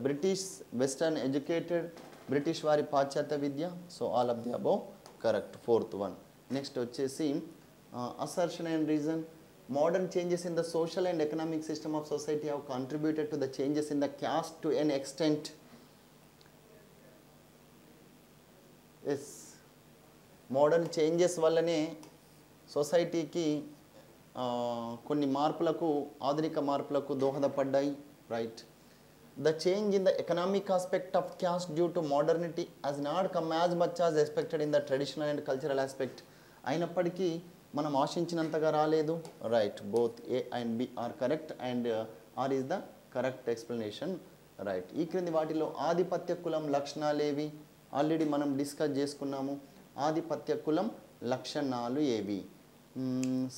British western educated, British వారి పాశ్చాత్య విద్య. So all of the above correct, fourth one. Next వచ్చేసి assertion and reason. Modern changes in the social and economic system of society have contributed to the changes in the caste to an extent. Yes, modern changes వల్లనే సొసైటీకి కొన్ని మార్పులకు, ఆధునిక మార్పులకు దోహదపడ్డాయి. Right. The change in the economic aspect of caste due to modernity has not come as much as expected in the traditional and cultural aspect. అయినప్పటికీ మనం ఆశించినంతగా రాలేదు. Right. Both A and B are correct and R is the correct explanation. Right. ఈ క్రింది వాటిలో ఆధిపత్య కులం లక్షణాలు ఏవి? ఆల్రెడీ మనం డిస్కస్ చేసుకున్నాము. ఆధిపత్య కులం లక్షణాలు ఏవి?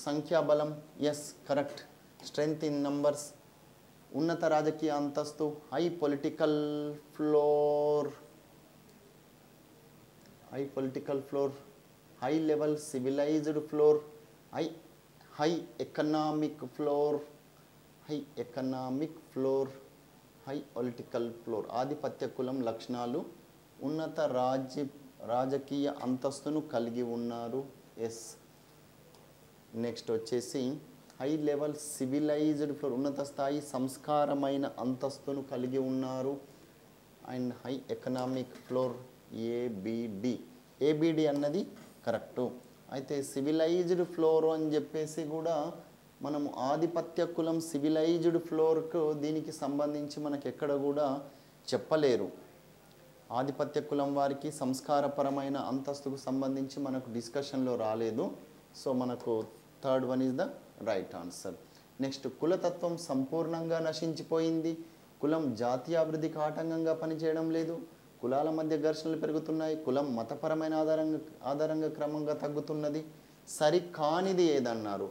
సంఖ్యాబలం, yes, correct. Strength in numbers, ఉన్నత రాజకీయ అంతస్తు, high political floor, high political floor, high level civilized floor, high economic floor, high economic floor, high political floor. ఆధిపత్య కులం లక్షణాలు ఉన్నత రాజకీయ అంతస్తును కలిగి ఉన్నారు. ఎస్. నెక్స్ట్ వచ్చేసి హై లెవెల్ సివిలైజ్డ్ ఫ్లోర్, ఉన్నత స్థాయి సంస్కారమైన అంతస్తును కలిగి ఉన్నారు. And high economic floor ABD. ABD అన్నది కరెక్టు. అయితే సివిలైజ్డ్ ఫ్లోర్ అని చెప్పేసి కూడా మనము ఆధిపత్య కులం సివిలైజ్డ్ ఫ్లోర్కు దీనికి సంబంధించి మనకు ఎక్కడ కూడా చెప్పలేరు. ఆధిపత్య కులం వారికి సంస్కారపరమైన అంతస్తుకు సంబంధించి మనకు డిస్కషన్లో రాలేదు. సో మనకు third one is the right answer. Next కులతత్వం సంపూర్ణంగా నశించిపోయింది. కులం జాతీయ అభివృద్ధికి ఆటంకంగా పనిచేయడం లేదు. కులాల మధ్య ఘర్షణలు పెరుగుతున్నాయి. కులం మతపరమైన ఆధారంగా క్రమంగా తగ్గుతున్నది. సరికానిది ఏదన్నారు?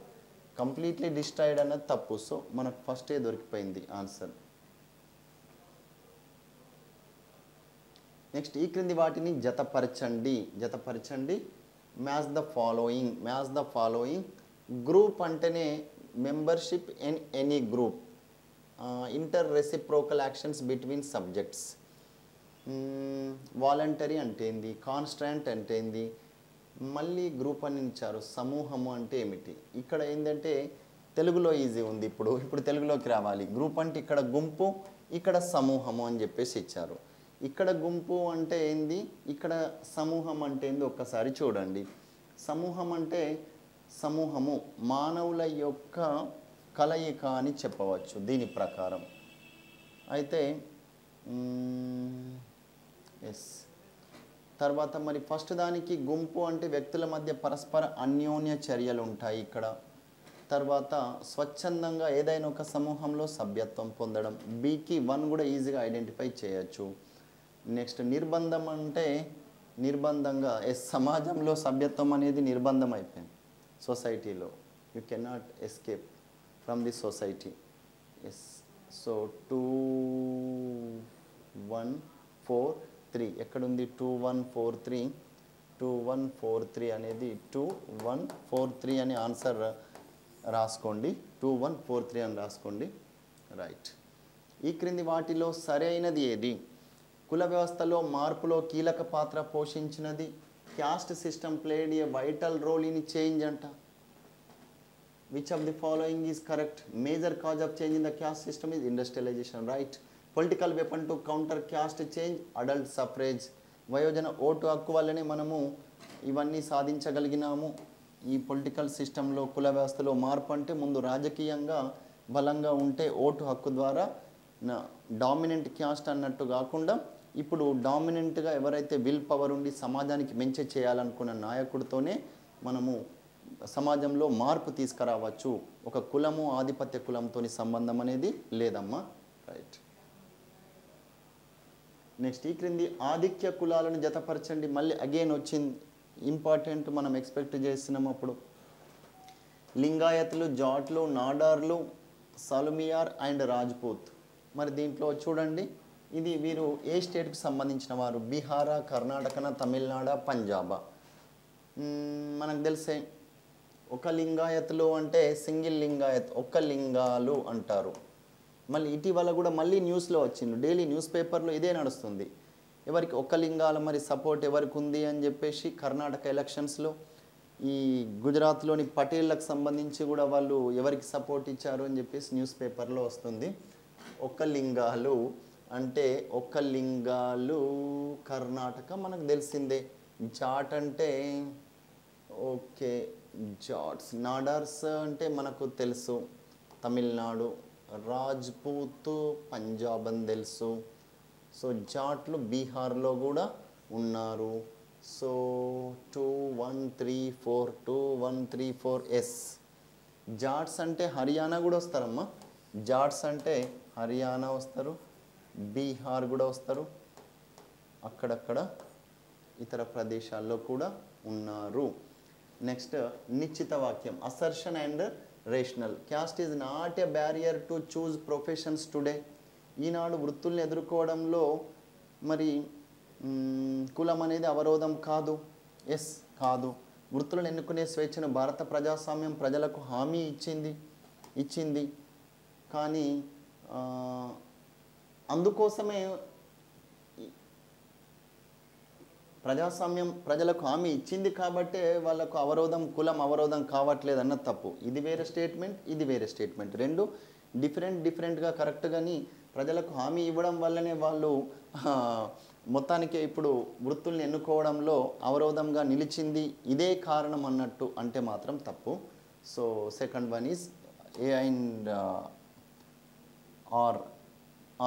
కంప్లీట్లీ డిస్ట్రాయిడ్ అన్నది తప్పు. సో మనకు ఫస్టే దొరికిపోయింది ఆన్సర్. నెక్స్ట్ ఈ క్రింది వాటిని జతపరచండి. Match the following. గ్రూప్ అంటేనే membership in any group. Inter reciprocal actions between subjects. Voluntary అంటే ఏంది, కాన్స్టాంట్ అంటే ఏంది, మళ్ళీ గ్రూప్ అని ఇచ్చారు. సమూహము అంటే ఏమిటి? ఇక్కడ ఏంటంటే తెలుగులో ఈజీ ఉంది. ఇప్పుడు తెలుగులోకి రావాలి. గ్రూప్ అంటే ఇక్కడ గుంపు, ఇక్కడ సమూహము అని చెప్పేసి ఇచ్చారు. ఇక్కడ గుంపు అంటే ఏంది, ఇక్కడ సమూహం అంటే ఏంది ఒక్కసారి చూడండి. సమూహం అంటే సమూహము మానవుల యొక్క కలయిక అని చెప్పవచ్చు దీని ప్రకారం. అయితే ఎస్ తర్వాత మరి ఫస్ట్ దానికి గుంపు అంటే వ్యక్తుల మధ్య పరస్పర అన్యోన్య చర్యలు ఉంటాయి ఇక్కడ. తర్వాత స్వచ్ఛందంగా ఏదైనా ఒక సమూహంలో సభ్యత్వం పొందడం. బీకి 1 కూడా ఈజీగా ఐడెంటిఫై చేయొచ్చు. నెక్స్ట్ నిర్బంధం అంటే నిర్బంధంగా సమాజంలో సభ్యత్వం అనేది నిర్బంధం అయిపోయింది సొసైటీలో. You cannot escape from the society. Yes so 2 1 4 3 ఎక్కడుంది? 2 1 4 3 2 1 4 3 అనేది 2 1 4 3 అని ఆన్సర్ రాసుకోండి. 2 1 4 3 అని రాసుకోండి. రైట్. ఈ క్రింది వాటిలో సరైనది ఏది? కుల వ్యవస్థలో మార్పులో కీలక పాత్ర పోషించినది. Caste system played a vital role in change అంట. Which of the following is correct? Major cause of change in the caste system is industrialization. Right. Political weapon to counter caste change adult suffrage. వయోజన vote హక్కు వల్లనే మనము ఇవన్నీ సాధించగలిగినాము. ఈ political సిస్టంలో కుల వ్యవస్థలో మార్పు అంటే ముందు రాజకీయంగా బలంగా ఉంటే ఓటు హక్కు ద్వారా డామినెంట్ క్యాస్ట్ అన్నట్టు కాకుండా ఇప్పుడు డామినెంట్గా ఎవరైతే విల్ పవర్ ఉండి సమాజానికి మంచి చేయాలనుకున్న నాయకుడితోనే మనము సమాజంలో మార్పు తీసుకురావచ్చు. ఒక కులము ఆధిపత్య కులంతో సంబంధం అనేది లేదమ్మా. రైట్. నెక్స్ట్ ఈ క్రింది ఆధిక్య కులాలను జతపరచండి. మళ్ళీ అగైన్ వచ్చింది ఇంపార్టెంట్, మనం ఎక్స్పెక్ట్ చేస్తున్నాం. అప్పుడు లింగాయతులు, జాట్లు, నాడార్లు, సలుమియార్ అండ్ రాజ్పూత్. మరి దీంట్లో చూడండి, ఇది వీరు ఏ స్టేట్కి సంబంధించిన వారు? బీహారా, కర్ణాటకన, తమిళనాడు, పంజాబా? మనకు తెలిసే ఒక లింగాయతులు అంటే సింగిల్ లింగాయత్, ఒక్క లింగాలు అంటారు. మళ్ళీ ఇటీవల కూడా మళ్ళీ న్యూస్లో వచ్చింది, డైలీ న్యూస్ పేపర్లో ఇదే నడుస్తుంది. ఎవరికి ఒక్క లింగాల మరి సపోర్ట్ ఎవరికి ఉంది అని చెప్పేసి కర్ణాటక ఎలక్షన్స్లో. ఈ గుజరాత్లోని పటేళ్లకు సంబంధించి కూడా వాళ్ళు ఎవరికి సపోర్ట్ ఇచ్చారు అని చెప్పేసి న్యూస్ పేపర్లో వస్తుంది. ఒక్క లింగాలు అంటే ఒక్క లింగాలు కర్ణాటక మనకు తెలిసిందే. జాట్ అంటే ఓకే జాట్స్. నాడార్స్ అంటే మనకు తెలుసు తమిళనాడు. రాజ్పూత్ పంజాబ్ అని తెలుసు. సో జాట్లు బీహార్లో కూడా ఉన్నారు. So 2 1 3 4 2 1 3 4 yes. జాట్స్ అంటే హర్యానా కూడా వస్తారమ్మా. జాట్స్ అంటే హర్యానా వస్తారు, బీహార్ కూడా వస్తారు, అక్కడక్కడ ఇతర ప్రదేశాల్లో కూడా ఉన్నారు. నెక్స్ట్ నిశ్చిత వాక్యం. Assertion and rational. Caste is not a barrier to choose professions today. ఈనాడు వృత్తుల్ని ఎదుర్కోవడంలో మరి కులం అనేది అవరోధం కాదు. ఎస్ కాదు. వృత్తులను ఎన్నుకునే స్వేచ్ఛను భారత ప్రజాస్వామ్యం ప్రజలకు హామీ ఇచ్చింది. కానీ అందుకోసమే ప్రజాస్వామ్యం ప్రజలకు హామీ ఇచ్చింది కాబట్టే వాళ్ళకు అవరోధం, కులం అవరోధం కావట్లేదు అన్నది తప్పు. ఇది వేరే స్టేట్మెంట్, ఇది వేరే స్టేట్మెంట్. రెండు డిఫరెంట్గా కరెక్ట్. కానీ ప్రజలకు హామీ ఇవ్వడం వల్లనే వాళ్ళు మొత్తానికి ఇప్పుడు వృత్తుల్ని ఎన్నుకోవడంలో అవరోధంగా నిలిచింది, ఇదే కారణం అన్నట్టు అంటే మాత్రం తప్పు. So second one is A and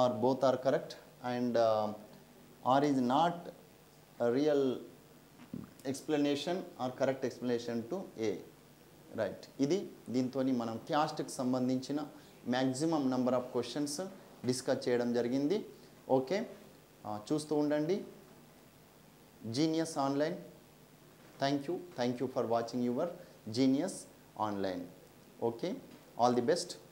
R both are correct and R is not real explanation or correct explanation to A. Right. ఇది దీంతో మనం క్యాస్ట్కి సంబంధించిన maximum number of questions discuss చేయడం జరిగింది. ఓకే, చూస్తూ ఉండండి Genius Online. Thank you for watching your Genius Online. Okay, all the best.